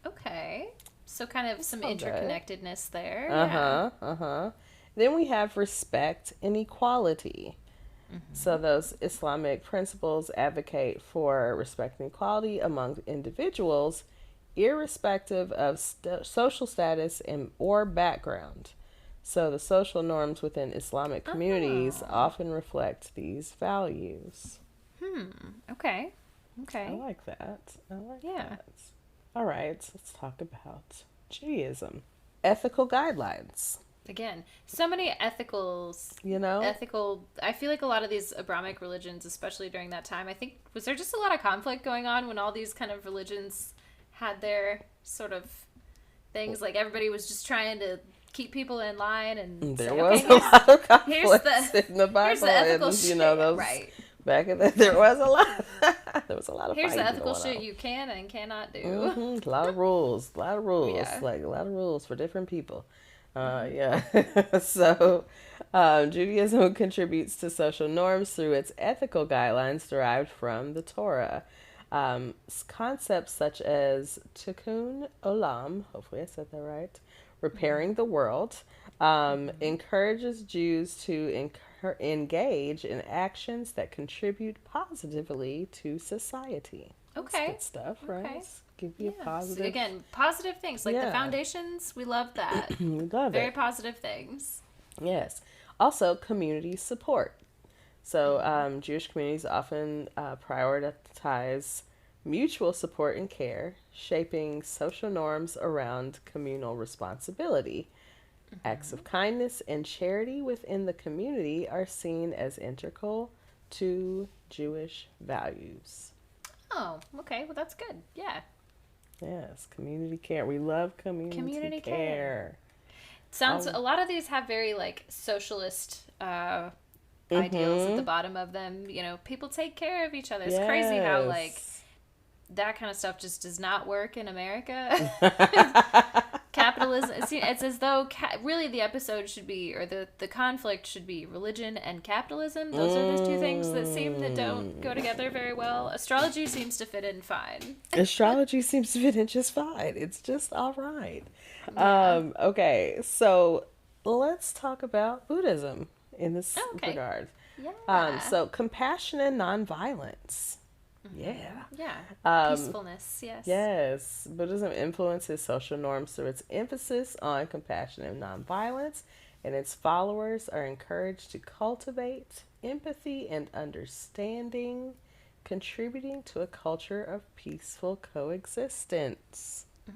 Okay. So kind of some interconnectedness there. Then we have respect and equality. So those Islamic principles advocate for respect and equality among individuals, irrespective of social status or background. So the social norms within Islamic communities often reflect these values. Okay. I like that. Yeah. All right, let's talk about Judaism. Ethical guidelines, Again, so many ethicals, you know? ethical. I feel like a lot of these Abrahamic religions, especially during that time, I think, was there just a lot of conflict going on when all these kind of religions had their sort of things? Like everybody was just trying to keep people in line and There say, was okay, a lot of here's conflicts in the here's Bible, the ethical and shit, those right? back in the, there was a lot. There was a lot of Here's the fighting ethical going shit on. you can and cannot do. A lot of rules, Yeah. like a lot of rules for different people. Mm-hmm. Yeah. So, Judaism contributes to social norms through its ethical guidelines derived from the Torah. Concepts such as tikkun olam, hopefully I said that right, repairing the world, Mm-hmm. encourages Jews to engage in actions that contribute positively to society. That's Okay. good stuff, right? Okay. Give you a Yeah. So positive. again, positive things like the Yeah, foundations. We love that. we love Very it. positive things. Yes. Also, community support. So, Mm-hmm. Jewish communities often prioritize mutual support and care, shaping social norms around communal responsibility. Acts Mm-hmm. of kindness and charity within the community are seen as integral to Jewish values. Oh, okay. Well, that's good. Yeah. Yes, community care. We love community Community care. care. Sounds Oh, a lot of these have very like socialist ideals at the mm-hmm. bottom of them. You know, people take care of each other. It's crazy how like Yes. that kind of stuff just does not work in America. Capitalism, it's as though really the episode should be, or the conflict should be religion and capitalism. Those are the two things that seem that don't go Mm. together very well. Astrology seems to fit in fine. Astrology seems to fit in just fine. It's just all right. Yeah. Okay, so let's talk about Buddhism in this Oh, okay. regard. Yeah. So compassion and nonviolence. Hmm. Yeah. Yeah. Um, Peacefulness, yes. yes, Buddhism influences social norms through its emphasis on compassion and nonviolence, and its followers are encouraged to cultivate empathy and understanding, contributing to a culture of peaceful coexistence. We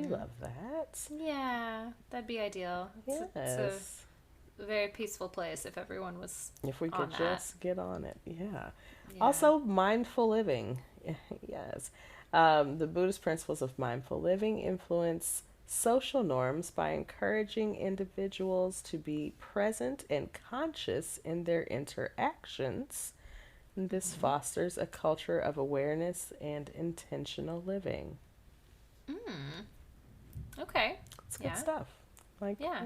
Mm. love that. Yeah, that'd be ideal. It's Yes. a very peaceful place if everyone was If we on could that. just get on it. Yeah. Yeah. Also, mindful living. Yes. The Buddhist principles of mindful living influence social norms by encouraging individuals to be present and conscious in their interactions. This Hmm. fosters a culture of awareness and intentional living. Mm. Okay. It's good Yeah. stuff. Like Yeah.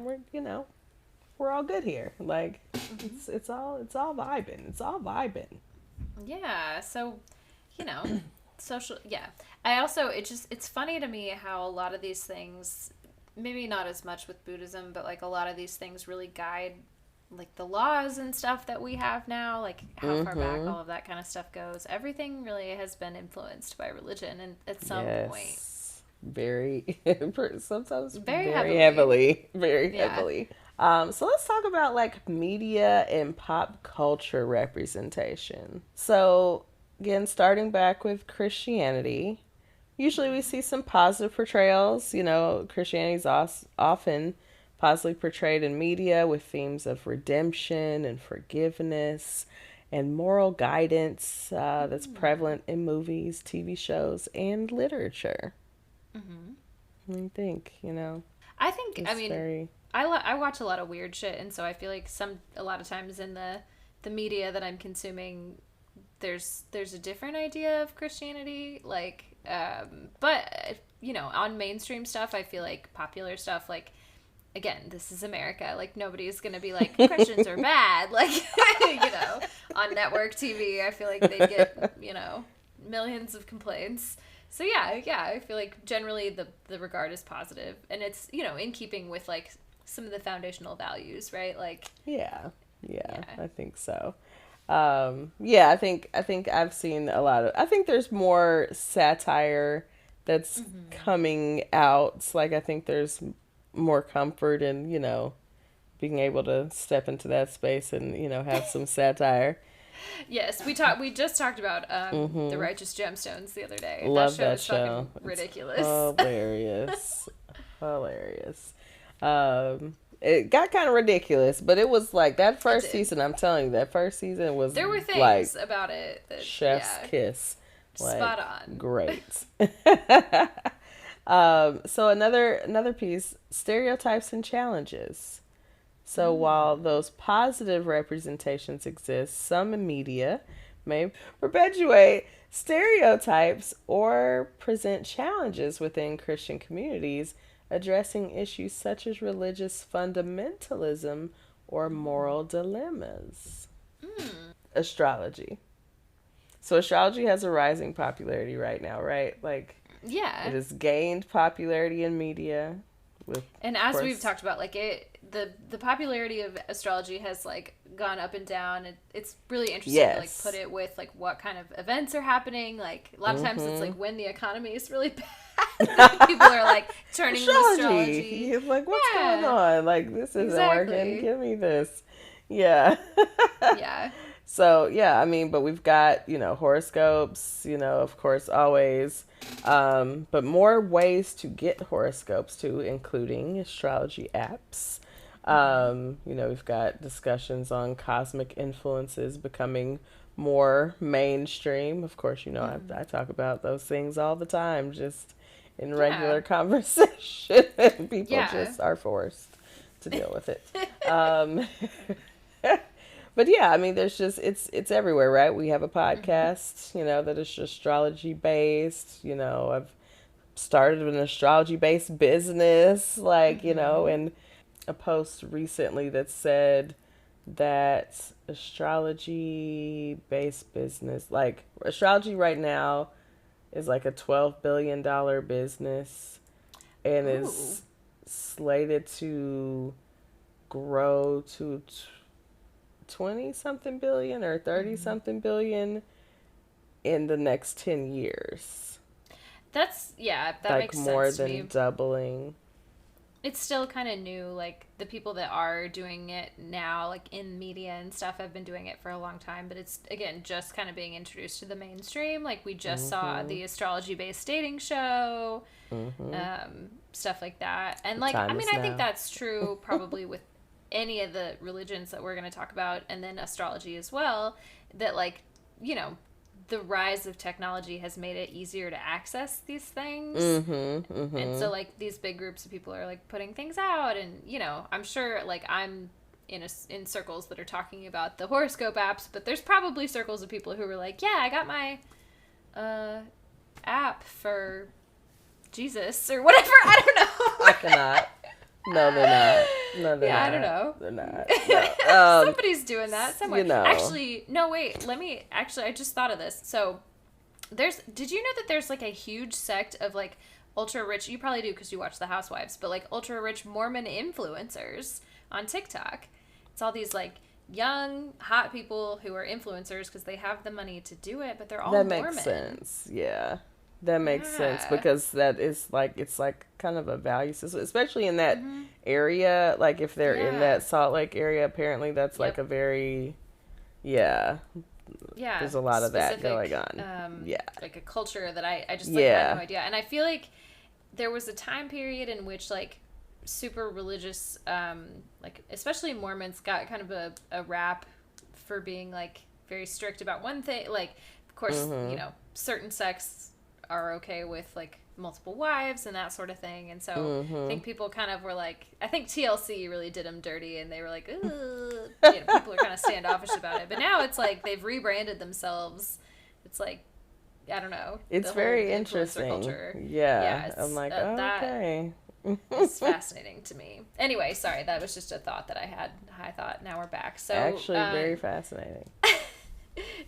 we're all good here. Like Hmm. it's all vibing. It's all vibing. Yeah. So, you know, social. Yeah. I also it's funny to me how a lot of these things, maybe not as much with Buddhism, but like a lot of these things really guide like the laws and stuff that we have now, like how far back Mm-hmm. all of that kind of stuff goes. Everything really has been influenced by religion, and at some point, Yes. Very, sometimes very very heavily. heavily. Very Yeah. heavily. So let's talk about like media and pop culture representation. So, again, starting back with Christianity, usually we see some positive portrayals. Christianity is often positively portrayed in media with themes of redemption and forgiveness and moral guidance that's Mm. prevalent in movies, TV shows, and literature. Hmm. What do you think? I think, I It's mean, very. I watch a lot of weird shit, and so I feel like a lot of times in the media that I'm consuming, there's a different idea of Christianity, like, but on mainstream stuff, I feel like popular stuff, like, again, this is America, like nobody's gonna be like Christians are bad, like, on network TV, I feel like they'd get millions of complaints. So yeah, I feel like generally the regard is positive, and it's in keeping with like some of the foundational values, right? Like, Yeah, yeah, yeah. I think so. Yeah, I think I've seen a lot of. I think there's more satire that's Mm-hmm. coming out. Like I think there's more comfort in being able to step into that space and have some satire. Yes, we just talked about the Righteous Gemstones the other day. That Love show that is show. fucking ridiculous. It's hilarious. Hilarious. It got kind of ridiculous, but it was like that first season. I'm telling you, that first season was there were like things about it that chef's kiss. Like, spot on. Great. So another piece, stereotypes and challenges. So while those positive representations exist, some media may perpetuate stereotypes or present challenges within Christian communities addressing issues such as religious fundamentalism or moral dilemmas. Astrology. So astrology has a rising popularity right now, right? Like, yeah, it has gained popularity in media. And as we've talked about, like the popularity of astrology has like gone up and down. It's really interesting to like put it with like what kind of events are happening. Like a lot of times it's like when the economy is really bad, people are like turning to astrology. He's like, what's going on? Like, this isn't working. Give me this. Yeah. Yeah. So yeah, I mean, but we've got, horoscopes, of course, always, but more ways to get horoscopes too, including astrology apps. We've got discussions on cosmic influences becoming more mainstream. Of course, I talk about those things all the time, just in regular conversation. People just are forced to deal with it. But yeah, I mean, there's just, it's everywhere, right? We have a podcast, that is astrology based. I've started an astrology based business, like, and a post recently that said that astrology based business, like astrology right now is like a $12 billion business and is slated to grow to 20 something billion or 30 something billion in the next 10 years. That like makes sense. More than doubling. It's still kind of new. Like the people that are doing it now, like in media and stuff, have been doing it for a long time, but it's again just kind of being introduced to the mainstream. Like we just saw the astrology based dating show, stuff like that. And like, I mean, I think that's true probably with any of the religions that we're going to talk about, and then astrology as well, that like, the rise of technology has made it easier to access these things. And so like these big groups of people are like putting things out, and I'm sure like I'm in circles that are talking about the horoscope apps, but there's probably circles of people who are like, yeah, I got my app for Jesus or whatever. I don't know. I cannot. No, they're not. No, they're not. I don't know. They're not. No. Somebody's doing that somewhere. Actually, no, wait. I just thought of this. So, did you know that there's like a huge sect of like ultra rich, you probably do because you watch The Housewives, but like ultra rich Mormon influencers on TikTok. It's all these like young, hot people who are influencers because they have the money to do it, but they're all Mormon. That makes sense. Yeah. That makes sense because that is like, it's like kind of a value system, especially in that area. Like if they're in that Salt Lake area, apparently that's like a very, there's a lot of that going on. Like a culture that I just like had no idea. And I feel like there was a time period in which like super religious, like especially Mormons got kind of a rap for being like very strict about one thing. Like, of course, certain sects are okay with like multiple wives and that sort of thing, and so I think people kind of were like, I think TLC really did them dirty, and they were like, people are kind of standoffish about it. But now it's like they've rebranded themselves. It's like, I don't know. It's very interesting. Culture. Yeah, I'm like, okay. It's fascinating to me. Anyway, sorry, that was just a thought that I had. I thought now we're back. So actually, very fascinating.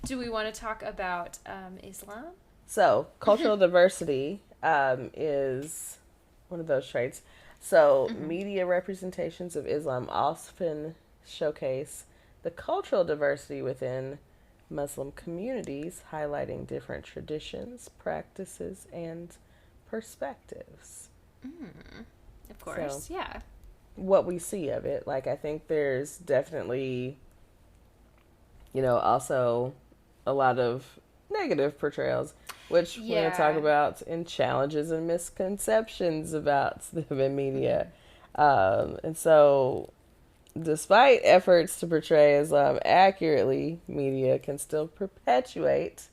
Do we want to talk about Islam? So, cultural diversity is one of those traits. So, media representations of Islam often showcase the cultural diversity within Muslim communities, highlighting different traditions, practices, and perspectives. Of course, so, what we see of it, like, I think there's definitely, Also a lot of negative portrayals, which we're going to talk about in challenges and misconceptions about the media. And so, despite efforts to portray Islam accurately, media can still perpetuate.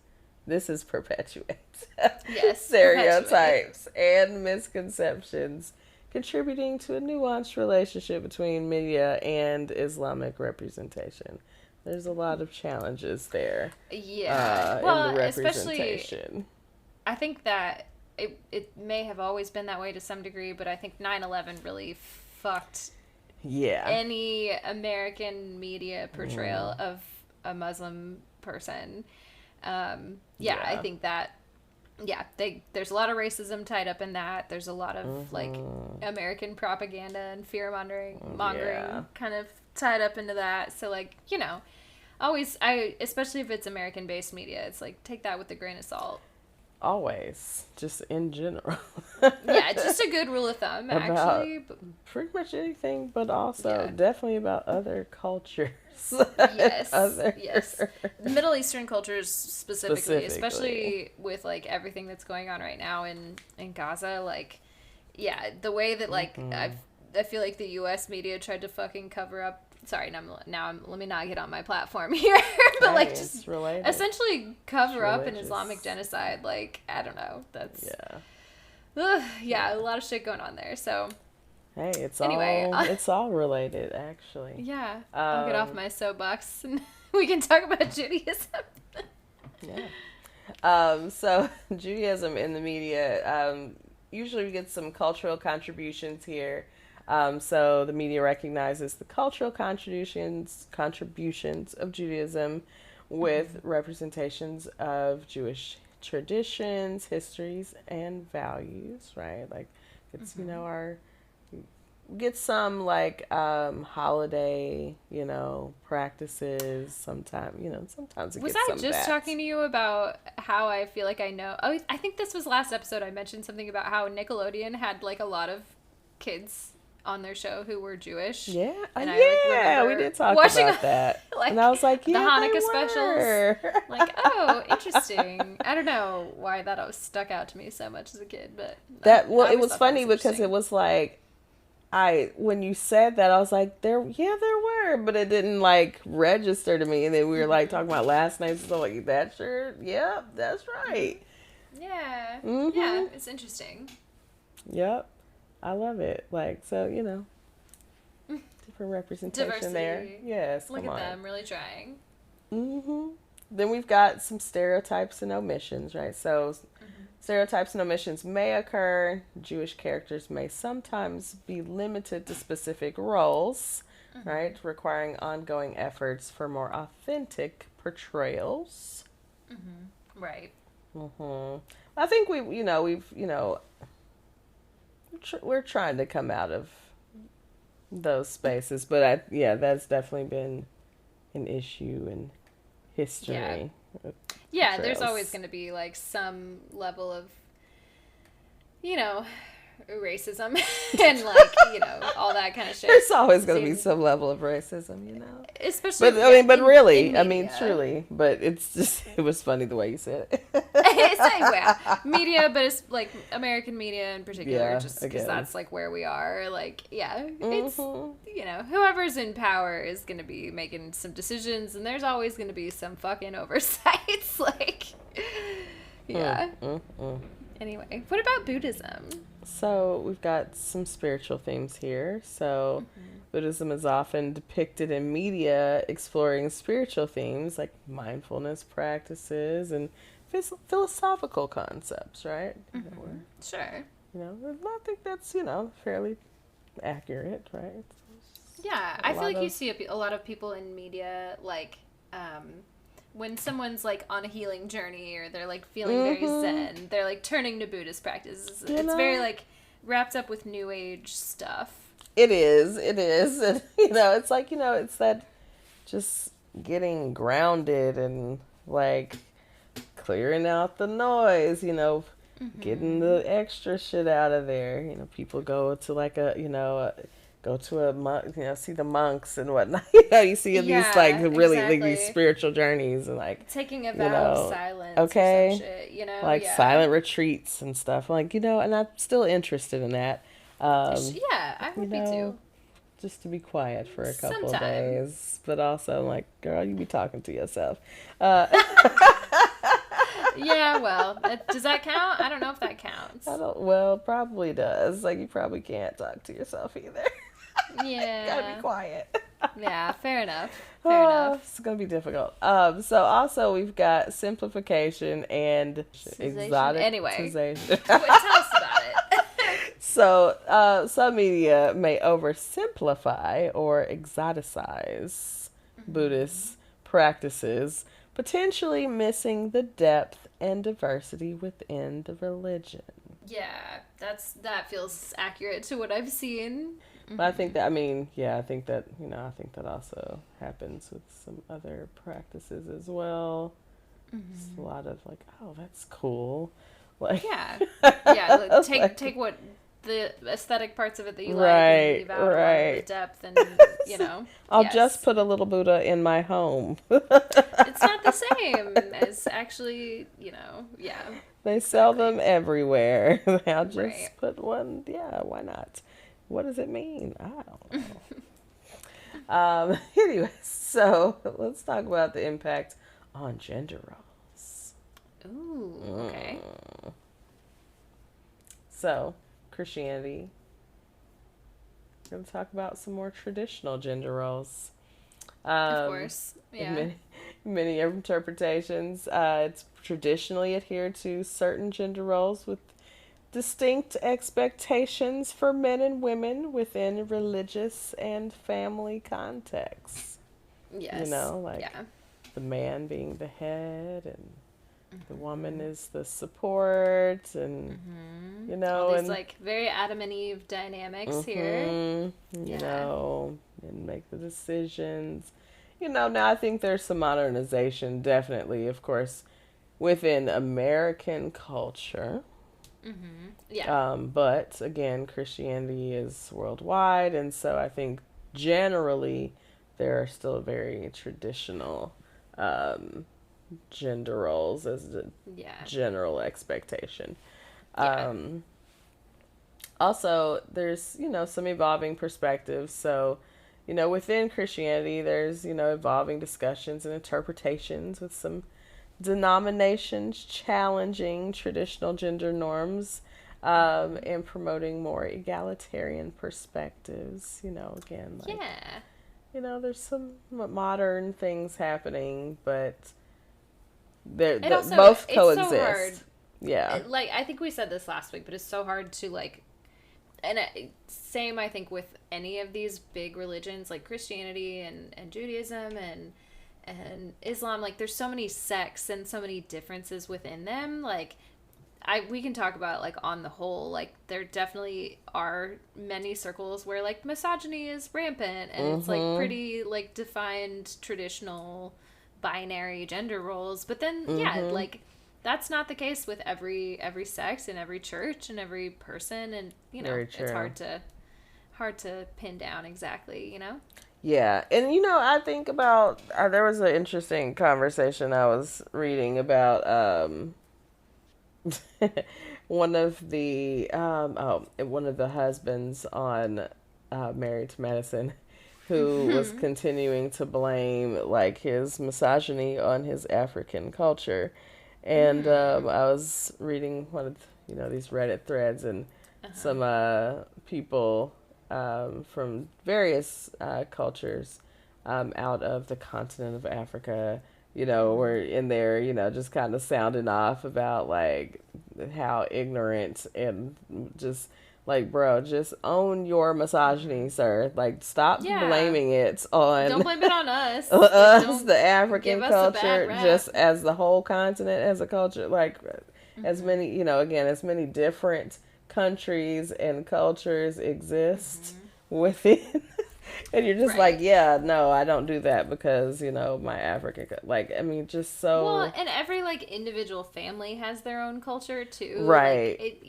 This is perpetuate. Yes. Stereotypes and misconceptions, contributing to a nuanced relationship between media and Islamic representation. There's a lot of challenges there. Yeah. In the representation. Especially, I think that it may have always been that way to some degree, but I think 9/11 really fucked any American media portrayal of a Muslim person. I think that there's a lot of racism tied up in that. There's a lot of like American propaganda and fear mongering kind of tied up into that. So like, especially if it's American based media, it's like take that with a grain of salt. Always, just in general. It's just a good rule of thumb, actually. About pretty much anything, but also definitely about other cultures. Yes. The Middle Eastern cultures specifically, especially with like everything that's going on right now in Gaza, like, the way that like I feel like the U.S. media tried to fucking cover up. Sorry, let me not get on my platform here, but like just essentially cover up an Islamic genocide. Like, I don't know. That's a lot of shit going on there. So. Hey, it's all related, actually. Yeah, I'll get off my soapbox and we can talk about Judaism. So Judaism in the media, usually we get some cultural contributions here. So the media recognizes the cultural contributions of Judaism with representations of Jewish traditions, histories, and values, right? Like it's, get some like holiday, practices sometimes, sometimes it was gets I just that. Talking to you about how I feel like I know, I think this was last episode I mentioned something about how Nickelodeon had like a lot of kids on their show who were Jewish. Yeah. And we did talk about that. Like, and I was like, the Hanukkah specials. Like, oh, interesting. I don't know why that always stuck out to me so much as a kid, but it was funny because it was like when you said that, I was like, there were, but it didn't like register to me. And then we were like talking about last night, so like that's right. Yeah. Yeah, it's interesting. Yep. I love it. Like, so, different representation diversity there. Yes, look at them really trying. Then we've got some stereotypes and omissions, right? So stereotypes and omissions may occur. Jewish characters may sometimes be limited to specific roles, right? Requiring ongoing efforts for more authentic portrayals. Right. I think we're trying to come out of those spaces, but that's definitely been an issue in history. Yeah, there's always going to be like some level of racism and like all that kind of shit. There's always going to be some level of racism, especially. But really, truly. But it's just it was funny the way you said it. It's media, but it's like American media in particular, just because that's like where we are. Like, it's whoever's in power is going to be making some decisions, and there's always going to be some fucking oversights. Like, Anyway, what about Buddhism? So we've got some spiritual themes here. So Buddhism is often depicted in media exploring spiritual themes like mindfulness practices and philosophical concepts, right? Sure. I think that's, fairly accurate, right? Yeah, I feel like you see a lot of people in media, like, when someone's, like, on a healing journey or they're, like, feeling very zen, they're, like, turning to Buddhist practices. It's very, like, wrapped up with New Age stuff. It is. And, it's like, it's that just getting grounded and, like, clearing out the noise, getting the extra shit out of there. People go to, like, go to a monk, see the monks and whatnot. You see these like Yeah, really like these exactly. spiritual journeys and like, Taking a vow of silence or some okay, shit, like Yeah. silent retreats and stuff. Like, and I'm still interested in that. Yeah, I You would be know, too. just to be quiet for a couple of Sometime. days, but also I'm like, girl, you be talking to yourself. Uh, Yeah, well, does that count? I don't know if that I counts. don't. Well, probably does. Like, you probably can't talk to yourself either. Gotta be Yeah. quiet. Yeah, fair enough. Fair enough. It's gonna be difficult. So also we've got simplification and Cessation. Anyway, exoticization. tell us about it. So some media may oversimplify or exoticize Buddhist practices, potentially missing the depth and diversity within the religion. Yeah, that feels accurate to what I've seen. But I think that, I mean, yeah, I think that, I think that also happens with some other practices as well. It's a lot of like, oh, that's cool. Like, Yeah, yeah. like, Take what the aesthetic parts of it that you like, and then right, leave out a lot of the right. depth, and I'll just yes, put a little Buddha in my home. it's not the same as actually, yeah, They sell exactly, them everywhere. I'll right. just put one. Yeah, why not? What does it mean? I don't know. Anyways, so let's talk about the impact on gender roles. Ooh, okay. So, Christianity. We're going to talk about some more traditional gender roles. Of Um, course, in yeah. many interpretations, it's traditionally adhered to certain gender roles with distinct expectations for men and women within religious and family contexts. Yes, Like yeah. the man being the head and the woman is the support and All these and like very Adam and Eve dynamics here. mm-hmm, Yeah. and make the decisions. Now I think there's some modernization definitely, of course, within American culture. Yeah. But again, Christianity is worldwide, and so I think generally there are still very traditional um, gender roles as the Yeah. general expectation. Yeah. Um, Also, there's, some evolving perspectives. So, within Christianity, there's, evolving discussions and interpretations with some denominations challenging traditional gender norms and promoting more egalitarian perspectives. Again, like, Yeah. there's some modern things happening, but It also both it's so hard. coexist. Yeah. Like I think we said this last week, but it's so hard to like and same I think with any of these big religions like Christianity and Judaism and Islam, like there's so many sects and so many differences within them. Like we can talk about like on the whole, like there definitely are many circles where like misogyny is rampant and it's like Mm-hmm. pretty like defined traditional binary gender roles. But then yeah, Mm-hmm. like that's not the case with every sex and every church and every person, and Very it's true. hard to pin down exactly. Yeah, and I think about there was an interesting conversation I was reading about one of the husbands on Married to Medicine who was continuing to blame like his misogyny on his African culture, and I was reading one of these Reddit threads and some people from various cultures out of the continent of Africa, were in there, just kind of sounding off about like how ignorant and just like, bro, just own your misogyny, sir. Like, stop Yeah, blaming it don't on blame it on us. Like us, don't the give African us a bad culture, rap. just as the whole continent as a culture. Like, as many, again, as many different countries and cultures exist within And you're just like, Right. yeah, no, I don't do that because, my African, like, I mean, just Well, so, and every like individual family has their own culture too. Like right, it,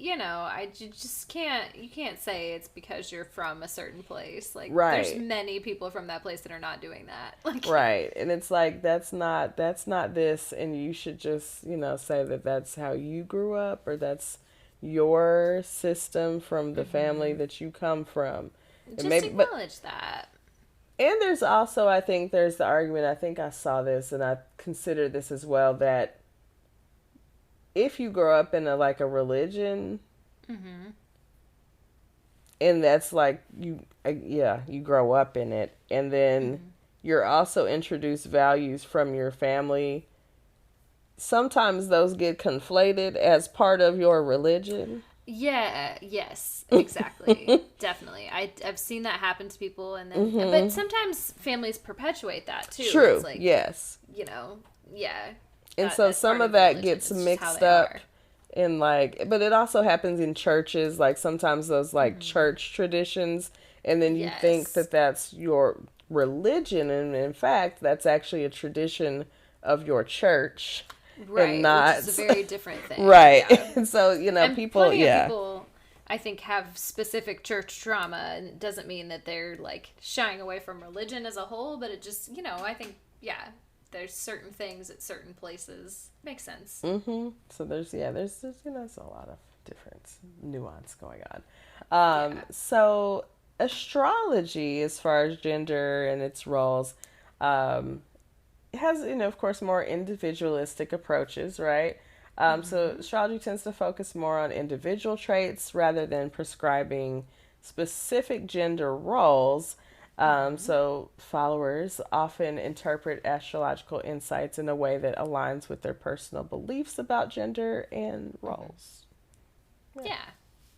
just can't you can't say it's because you're from a certain place. Like there's right, many people from that place that are not doing that. Like right. And it's like, that's not this. And you should just, say that that's how you grew up, or that's your system from the family hmm that you come from. And just maybe, but, acknowledge that. and there's also, I think there's the argument, I think I saw this and I consider this as well, that if you grow up in a religion, hmm and that's like yeah, you grow up in it, and then hmm you're also introduced values from your family. Sometimes those get conflated as part of your religion. Yeah, yes, exactly. Definitely. I've seen that happen to people and then but Hmm. sometimes families perpetuate that too. It's True, like, yes. you know, yeah, And that so as some part of of the that religion. gets It's just how mixed they up are. in, like, but it also happens in churches, like sometimes those like hmm church traditions, and then you think Yes. that that's your religion, and in fact that's actually a tradition of your church, and Right, which is a not very different thing. right. Yeah. And so, And people, plenty of yeah. people I think have specific church trauma and it doesn't mean that they're like shying away from religion as a whole, but it just, I think yeah, there's certain things at certain places. Makes sense. So there's there's a lot of different nuance going on. Yeah. So astrology, as far as gender and its roles, um, has, of course, more individualistic approaches, right? So Mhm. astrology tends to focus more on individual traits rather than prescribing specific gender roles. Mhm. So followers often interpret astrological insights in a way that aligns with their personal beliefs about gender and Mhm. roles. Yeah,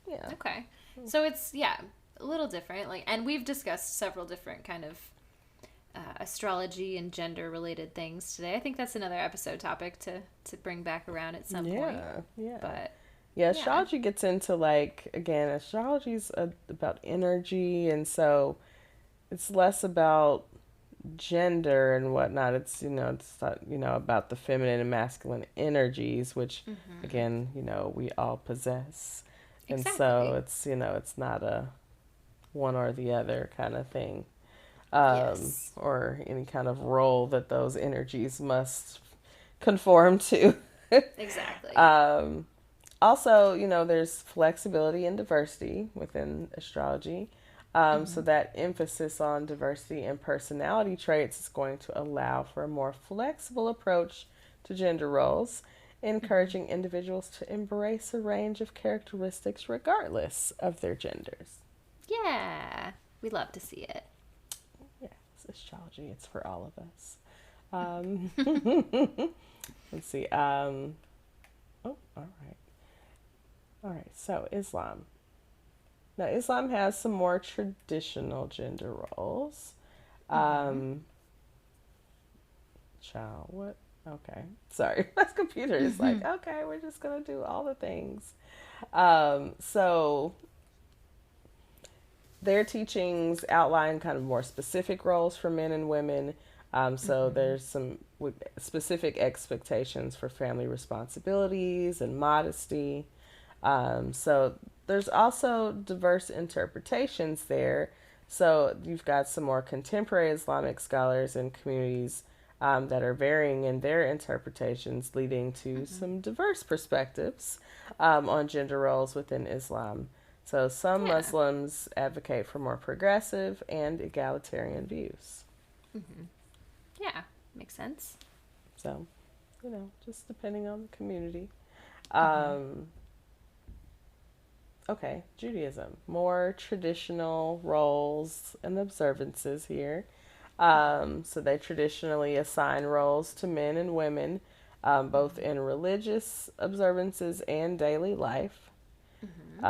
Yeah. yeah, Okay. So it's yeah, a little different. Like, and we've discussed several different kind of astrology and gender related things today. I think that's another episode topic to bring back around at some point. yeah, yeah. But Yeah, yeah. astrology gets into, like, again, astrology's about energy, and so it's less about gender and whatnot. It's, it's not, about the feminine and masculine energies, which Mhm. again, we all possess. And so Exactly. it's not a one or the other kind of thing, Yes. or any kind of role that those energies must conform to. Exactly. um, Also, there's flexibility and diversity within astrology. So Mhm. that emphasis on diversity and personality traits is going to allow for a more flexible approach to gender roles, Mhm. encouraging individuals to embrace a range of characteristics regardless of their genders. Yeah. We love to see it. Yes, astrology, it's for all of us. Let's see. Oh, all right. All right. So, Islam. Now, Islam has some more traditional gender roles. Mhm. Um, Child, what? Okay. Sorry. My computer is like, Mhm. okay, we're just going to do all the things. So their teachings outline kind of more specific roles for men and women. So Mhm. there's some specific expectations for family responsibilities and modesty. So there's also diverse interpretations there. So you've got some more contemporary Islamic scholars and communities that are varying in their interpretations, leading to Mhm. some diverse perspectives on gender roles within Islam. So some Yeah. Muslims advocate for more progressive and egalitarian views. Mhm. Yeah. Makes sense. So, just depending on the community. Mhm. Um, Okay, Judaism. More traditional roles and observances here. Mhm. So they traditionally assign roles to men and women, both Mhm. in religious observances and daily life. Mhm.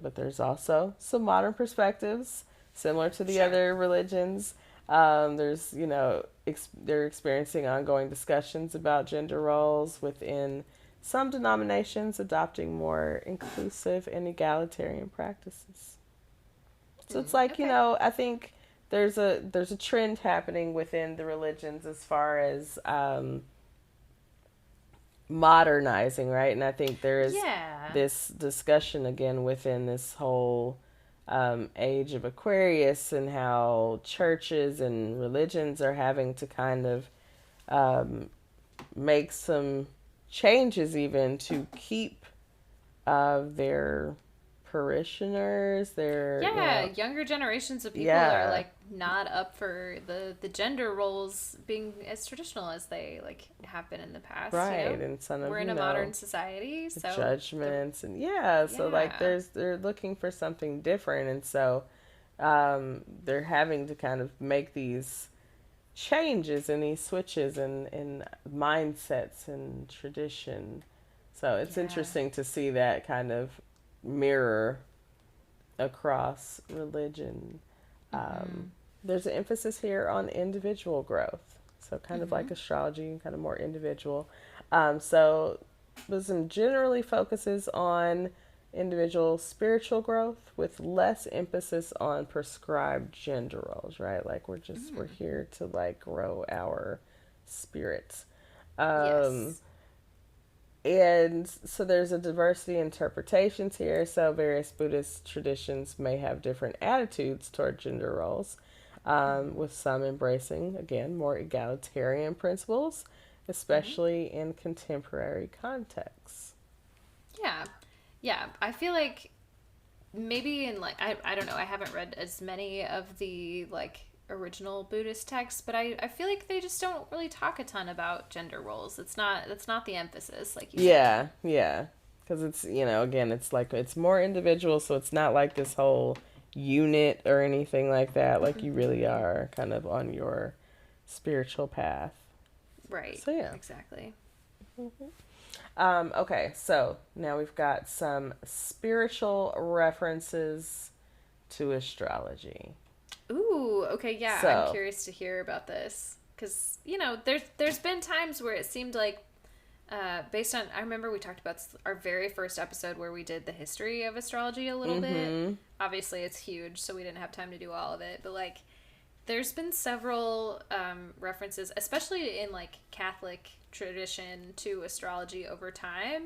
But there's also some modern perspectives similar to the Sure. other religions. There's, they're experiencing ongoing discussions about gender roles within some denominations, adopting more inclusive and egalitarian practices. So it's like, Okay. I think. there's a trend happening within the religions as far as modernizing, right? And I think there is Yeah. this discussion again within this whole age of Aquarius and how churches and religions are having to kind of um, make some changes even to keep their parishioners, their, Yeah, younger generations of people are yeah, like not up for the gender roles being as traditional as they like have been in the past, you right, know? and some We're of, in a modern society, so judgments, and yeah, so like yeah. they're looking for something different, and so they're having to kind of make these changes and these switches and mindsets and tradition. So it's Yeah. interesting to see that kind of mirror across religion. Um, Mhm. there's an emphasis here on individual growth. So kind of like Mhm. astrology, kind of more individual. So Buddhism generally focuses on individual spiritual growth with less emphasis on prescribed gender roles, right? Like we're Mm. here to like grow our spirits. Um, Yes. and so there's a diversity in interpretations here. So various Buddhist traditions may have different attitudes toward gender roles, Mhm. with some embracing, again, more egalitarian principles, Mhm. especially in contemporary contexts. Yeah. Yeah, I feel like maybe in like I don't know, I haven't read as many of the like original Buddhist texts, but I feel like they just don't really talk a ton about gender roles. That's not the emphasis, like you said. Yeah, yeah. Because it's, again, it's like it's more individual, so it's not like this whole unit or anything like that. Like you really Hmm. are kind of on your spiritual path. Right. So, yeah. Exactly. Okay, so now we've got some spiritual references to astrology. Ooh, okay, yeah, I'm So, curious to hear about this because you know there's been times where it seemed like based on I remember we talked about our very first episode where we did the history of astrology a little bit. mm-hmm. Obviously, it's huge, so we didn't have time to do all of it, but like there's been several references, especially in like Catholic tradition, to astrology over time.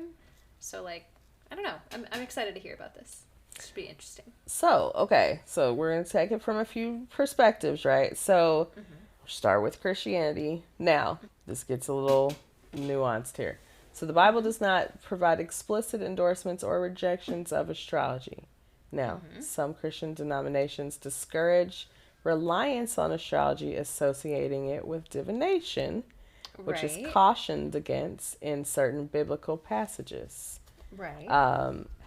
So like I don't know, I'm excited to hear about this. It should be interesting. So, okay, so we're going to take it from a few perspectives, right? So, Mm-hmm. start with Christianity. Now, this gets a little nuanced here. So, the Bible Mm-hmm. does not provide explicit endorsements or rejections of astrology. Now, Mm-hmm. some Christian denominations discourage reliance on astrology, associating it with divination, which is Right. cautioned against in certain biblical passages. Right.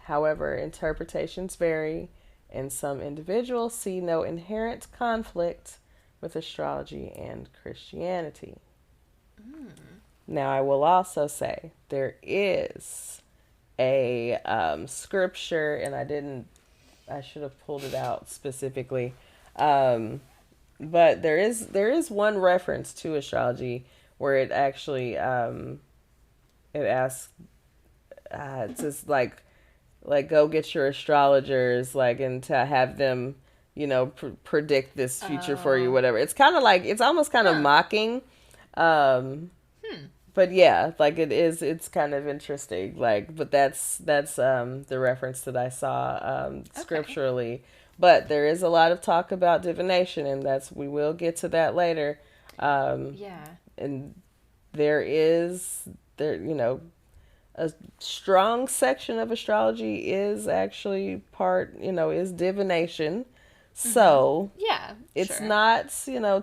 However, interpretations vary, and some individuals see no inherent conflict with astrology and Christianity. Mm. Now, I will also say there is a scripture, and I should have pulled it out specifically, um, but there is one reference to astrology where it actually it asks, it says like go get your astrologers, like, and to have them predict this future for you, Oh. whatever. It's kind of like, it's almost kind of Huh. mocking, um Hmm. but yeah, like it's kind of interesting, like, but that's the reference that I saw Okay. scripturally. But there is a lot of talk about divination, and that's we will get to that later. um Yeah. and there is there a strong section of astrology is actually is divination. Mm-hmm. So Yeah. it's Sure. not,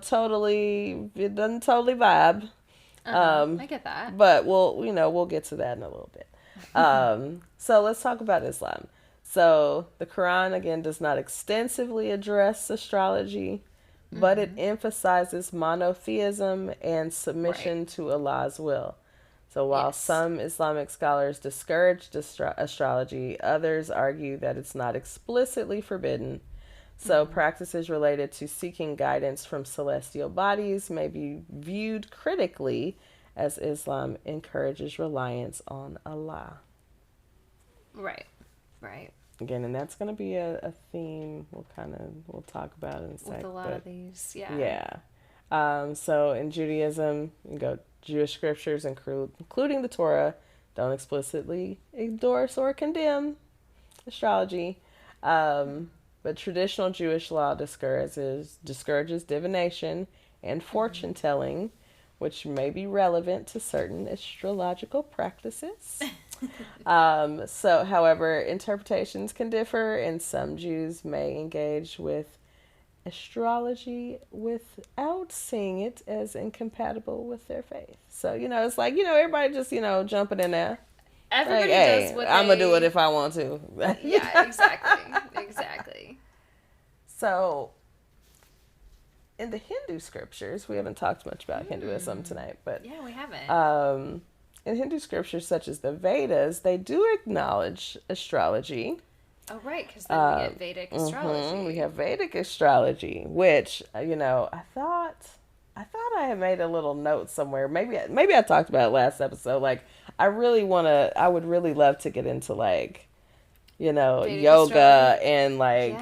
totally, it doesn't totally vibe. Uh huh. Um, I get that. but we'll get to that in a little bit. So let's talk about Islam. So the Quran, again, does not extensively address astrology, but it Mm-hmm. emphasizes monotheism and Right. submission to Allah's will. So while Yes. some Islamic scholars discourage astrology, others argue that it's not explicitly forbidden. So Mm-hmm. practices related to seeking guidance from celestial bodies may be viewed critically, as Islam encourages reliance on Allah. Right. Right. Again, and that's going to be a theme we'll talk about in a sec. With a lot of these, yeah. So in Judaism, you go Jewish scriptures, including the Torah, don't explicitly endorse or condemn astrology. But traditional Jewish law discourages divination and fortune telling, which may be relevant to certain astrological practices. However, interpretations can differ, and some Jews may engage with astrology without seeing it as incompatible with their faith. So, it's like, everybody just, jumping in there. Everybody like, does hey, what I'm going to do it if I want to. Yeah, exactly. So, in the Hindu scriptures, we haven't talked much about Hinduism tonight, but yeah, we haven't. In Hindu scriptures such as the Vedas, they do acknowledge astrology. Oh, right, because then we get Vedic astrology. We have Vedic astrology, which, I thought I had made a little note somewhere. Maybe I talked about it last episode. Like, I would really love to get into, like, Vedic yoga astrology. and, like,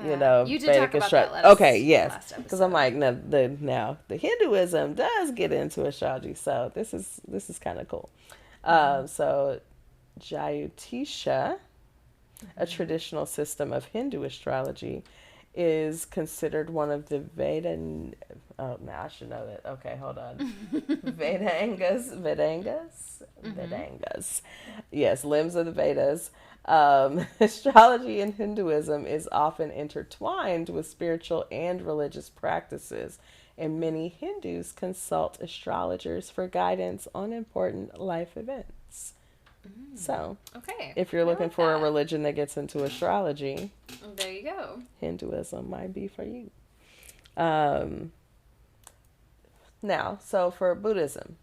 you did Vedic talk about astrology. that last, okay, yes, because I'm like, no, the Hinduism does get into astrology, so this is kind of cool. So Jyotisha, a traditional system of Hindu astrology, is considered one of the I should know that. Okay, hold on. Vedangas. Yes, limbs of the Vedas. Astrology in Hinduism is often intertwined with spiritual and religious practices, and many Hindus consult astrologers for guidance on important life events. So, okay, if you're looking for a religion that gets into astrology, there you go. Hinduism might be for you. Now, so for Buddhism,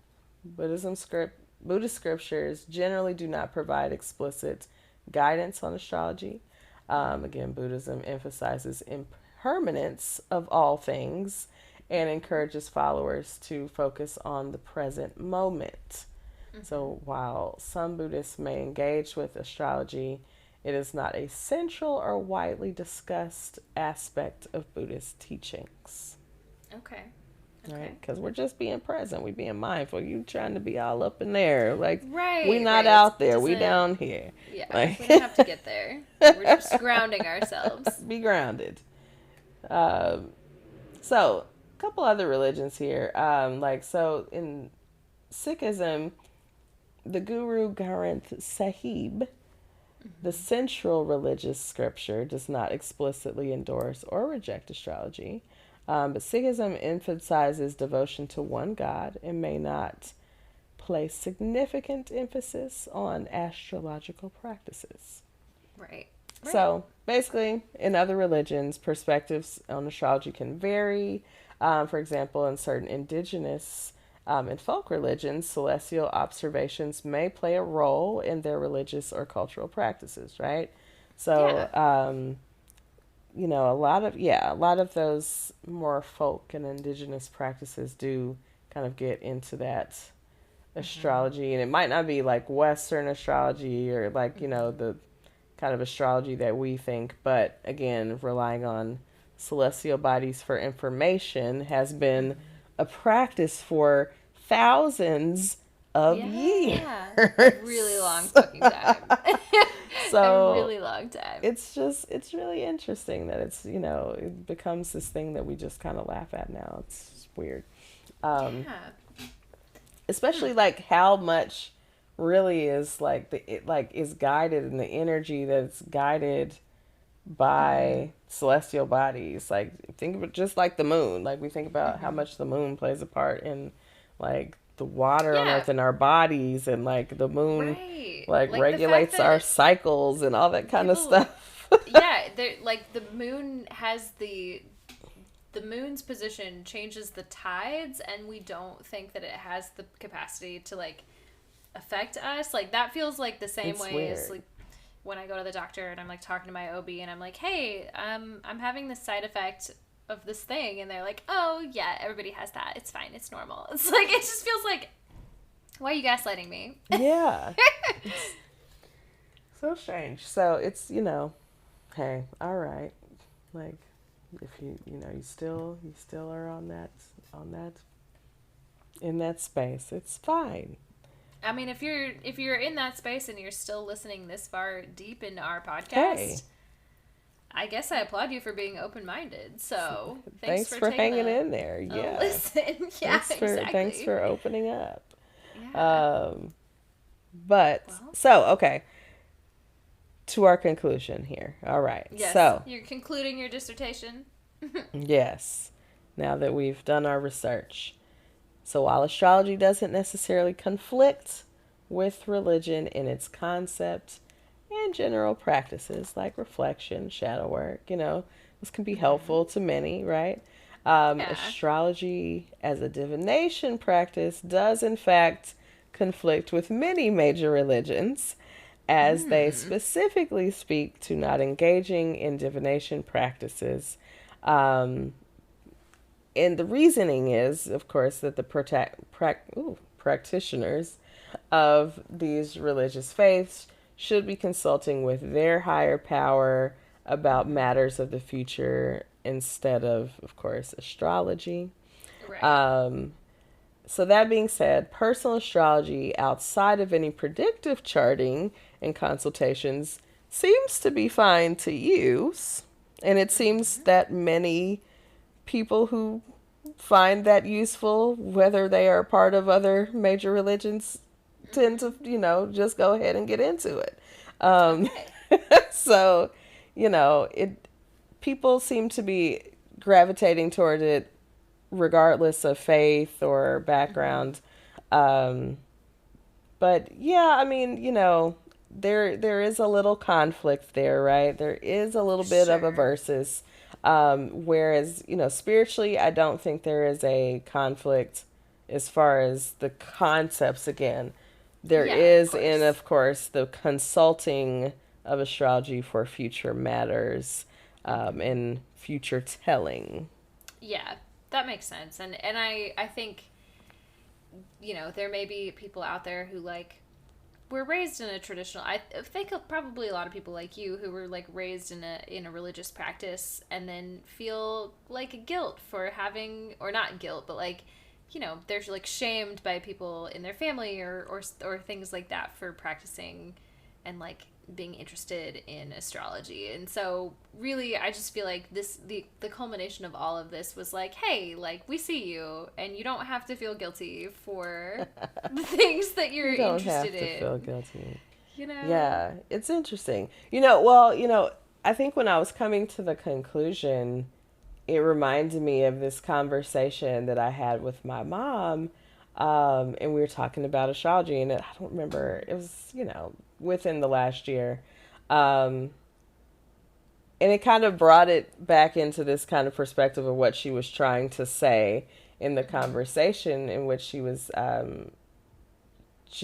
Buddhist scriptures generally do not provide explicit guidance on astrology. Again, Buddhism emphasizes impermanence of all things and encourages followers to focus on the present moment. So while some Buddhists may engage with astrology, it is not a central or widely discussed aspect of Buddhist teachings. Okay. Right? Because we're just being present. We're being mindful. You trying to be all up in there. Like, right, we're not out there. We down here. Yeah, like, we don't have to get there. We're just grounding ourselves. Be grounded. So, a couple other religions here. So in Sikhism, the Guru Granth Sahib, the central religious scripture, does not explicitly endorse or reject astrology, but Sikhism emphasizes devotion to one God and may not place significant emphasis on astrological practices. Right. So, basically, in other religions, perspectives on astrology can vary. For example, in certain indigenous and folk religions, celestial observations may play a role in their religious or cultural practices, right? So, a lot of those more folk and indigenous practices do kind of get into that astrology, and it might not be like Western astrology or like, the kind of astrology that we think, but again, relying on celestial bodies for information has been a practice for thousands of years. A really long fucking time. So a really long time. It's really interesting that it's, it becomes this thing that we just kind of laugh at now. It's just weird. Especially like how much really is like is guided in the energy that's guided by celestial bodies. Like, think of it just like the moon. Like, we think about how much the moon plays a part in like the water on Earth and our bodies, and like the moon like regulates our cycles and all that kind of stuff. Like the moon has the moon's position changes the tides, and we don't think that it has the capacity to like affect us. Like, that feels like the same way weird. As like when I go to the doctor and I'm like talking to my OB and I'm like, hey, I'm having this side effect of this thing, and they're like, oh yeah, everybody has that, it's fine, it's normal. It's like, it just feels like, why are you gaslighting me? Yeah. So strange. So it's, hey, all right. Like, if you still are on that in that space, it's fine. I mean, if you're in that space and you're still listening this far deep into our Hey, podcast, I guess I applaud you for being open minded. So thanks thanks for for taking hanging a in there. a Yeah. listen. Yeah, Thanks for exactly. opening up. Yeah. Um, but Well, so okay, to our conclusion here. All right. yes, So, you're concluding your dissertation. yes. Now that we've done our research. So while astrology doesn't necessarily conflict with religion in its concept and general practices like reflection, shadow work, this can be Hmm. helpful to many, right? Yeah. Astrology as a divination practice does, in fact, conflict with many major religions as they Hmm. specifically speak to not engaging in divination practices. Um, and the reasoning is, of course, that the practitioners of these religious faiths should be consulting with their higher power about matters of the future instead of course, astrology. Right. Um, so, that being said, personal astrology outside of any predictive charting and consultations seems to be fine to use. And it seems Hmm. that many people who find that useful, whether they are part of other major religions, tend to, Hmm. just go ahead and get into it. Um, Okay. so, it people seem to be gravitating toward it regardless of faith or Hmm. background. Um, but yeah, I mean, there is a little conflict there, right? There is a little bit of a Sure. versus. Whereas, spiritually, I don't think there is a conflict as far as the concepts again. There Yeah, of is in, course. of course, the consulting of astrology for future matters Hmm. and future telling. Yeah, that makes sense. And I think, there may be people out there who like were raised in a traditional, I think probably a lot of people like you who were like raised in a religious practice and then feel like guilt for having, or not guilt, but like, they're like shamed by people in their family or things like that for practicing and like being interested in astrology. And so really I just feel like the culmination of all of this was like, hey, like we see you and you don't have to feel guilty for the things that you're You don't interested have to feel in. guilty. You know? Yeah, it's interesting. Well, I think when I was coming to the conclusion, it reminded me of this conversation that I had with my mom. And we were talking about astrology, and I don't remember, it was, within the last year. Um, and it kind of brought it back into this kind of perspective of what she was trying to say in the Mm-hmm. conversation, in which she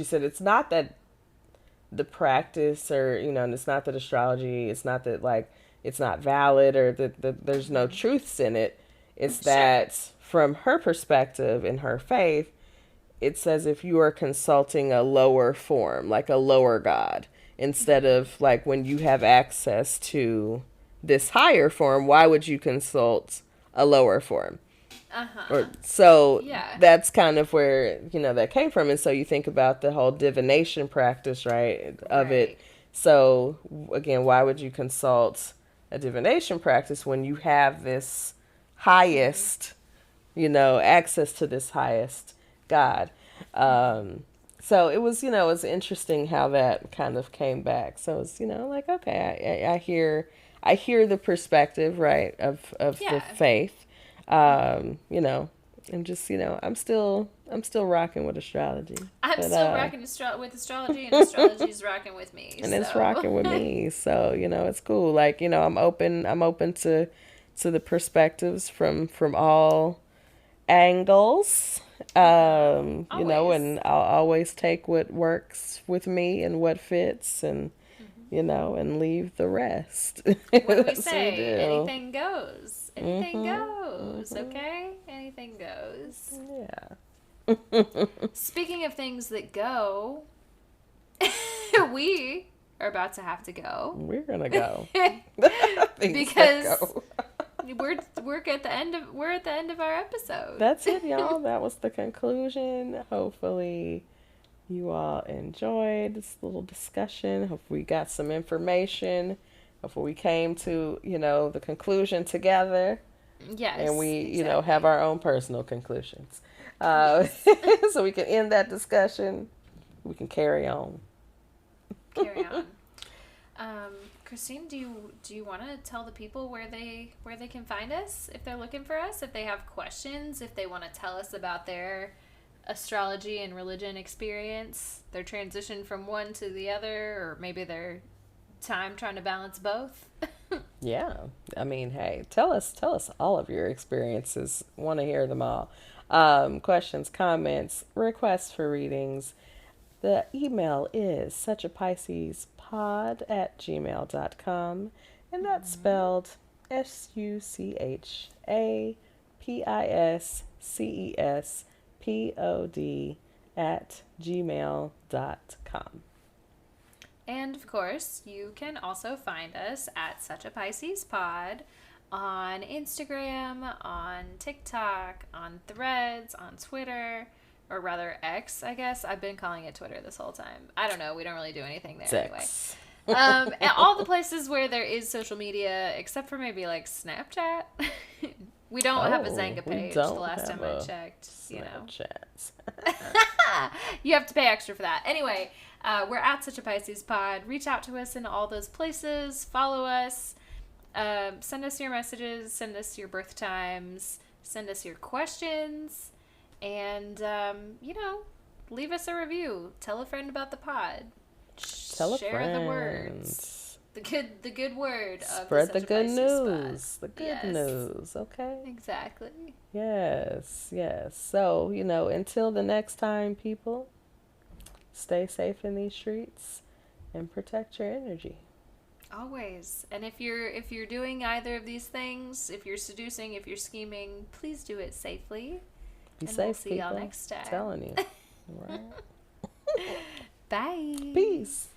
said, it's not that the practice, or and it's not that astrology, it's not that, like, it's not valid, or that there's no Mm-hmm. truths in it. It's Sure. that from her perspective in her faith, it's as if you are consulting a lower form, like a lower god, instead Mm-hmm. of, like, when you have access to this higher form, why would you consult a lower form? Or Uh-huh. so Yeah. that's kind of where that came from. And so you think about the whole divination practice, right, of it. Right. So again, why would you consult a divination practice when you have this Mm-hmm. highest, access to this highest god? Mm-hmm. So it was interesting how that kind of came back. So it's, like, okay, I hear the perspective, right, of the Yeah. faith. Mm-hmm. You know, and just, I'm still rocking with astrology. I'm But still rocking with astrology, and astrology's rocking with me. and it's So, rocking with me. So, it's cool. Like, I'm open to the perspectives from all angles. uh-huh. Always. And I'll always take what works with me and what fits, and Mm-hmm. and leave the rest. What do we That's what we say? do. Anything goes. Anything Mhm. goes, Mhm. okay? Anything goes. Yeah. Speaking of things that go, we are about to have to go. We're gonna go. Because we're at the end of our episode. That's it, y'all. That was the conclusion. Hopefully you all enjoyed this little discussion. Hopefully we got some information. Hopefully we came to, the conclusion together. Yes. And we, exactly. have our own personal conclusions. Yes. So we can end that discussion. We can carry on. Carry on. Christine, do you want to tell the people where they can find us if they're looking for us, if they have questions, if they want to tell us about their astrology and religion experience, their transition from one to the other, or maybe their time trying to balance both? Yeah. I mean, hey, tell us all of your experiences. Want to hear them all. Questions, comments, requests for readings. The email is suchapiscespod@gmail.com, and that's spelled suchapiscespod@gmail.com. And of course, you can also find us at Such a Pisces Pod on Instagram, on TikTok, on Threads, on Twitter, or rather X, I guess. I've been calling it Twitter this whole time. I don't know. We don't really do anything there anyway. And all the places where there is social media, except for maybe like Snapchat. We don't have a Zanga page the last time I checked. Snapchat. You have to pay extra for that. Anyway, we're at Such a Pisces Pod. Reach out to us in all those places. Follow us. Send us your messages. Send us your birth times. Send us your questions. And, leave us a review. Tell a friend about the pod. Share the words. The good word. Spread the good news. The good news, okay? Exactly. Yes. So, until the next time, people, stay safe in these streets and protect your energy. Always. And if you're doing either of these things, if you're seducing, if you're scheming, please do it safely. Be and safe, we'll see people. y'all next time. I'm telling you. Right. Bye. Peace.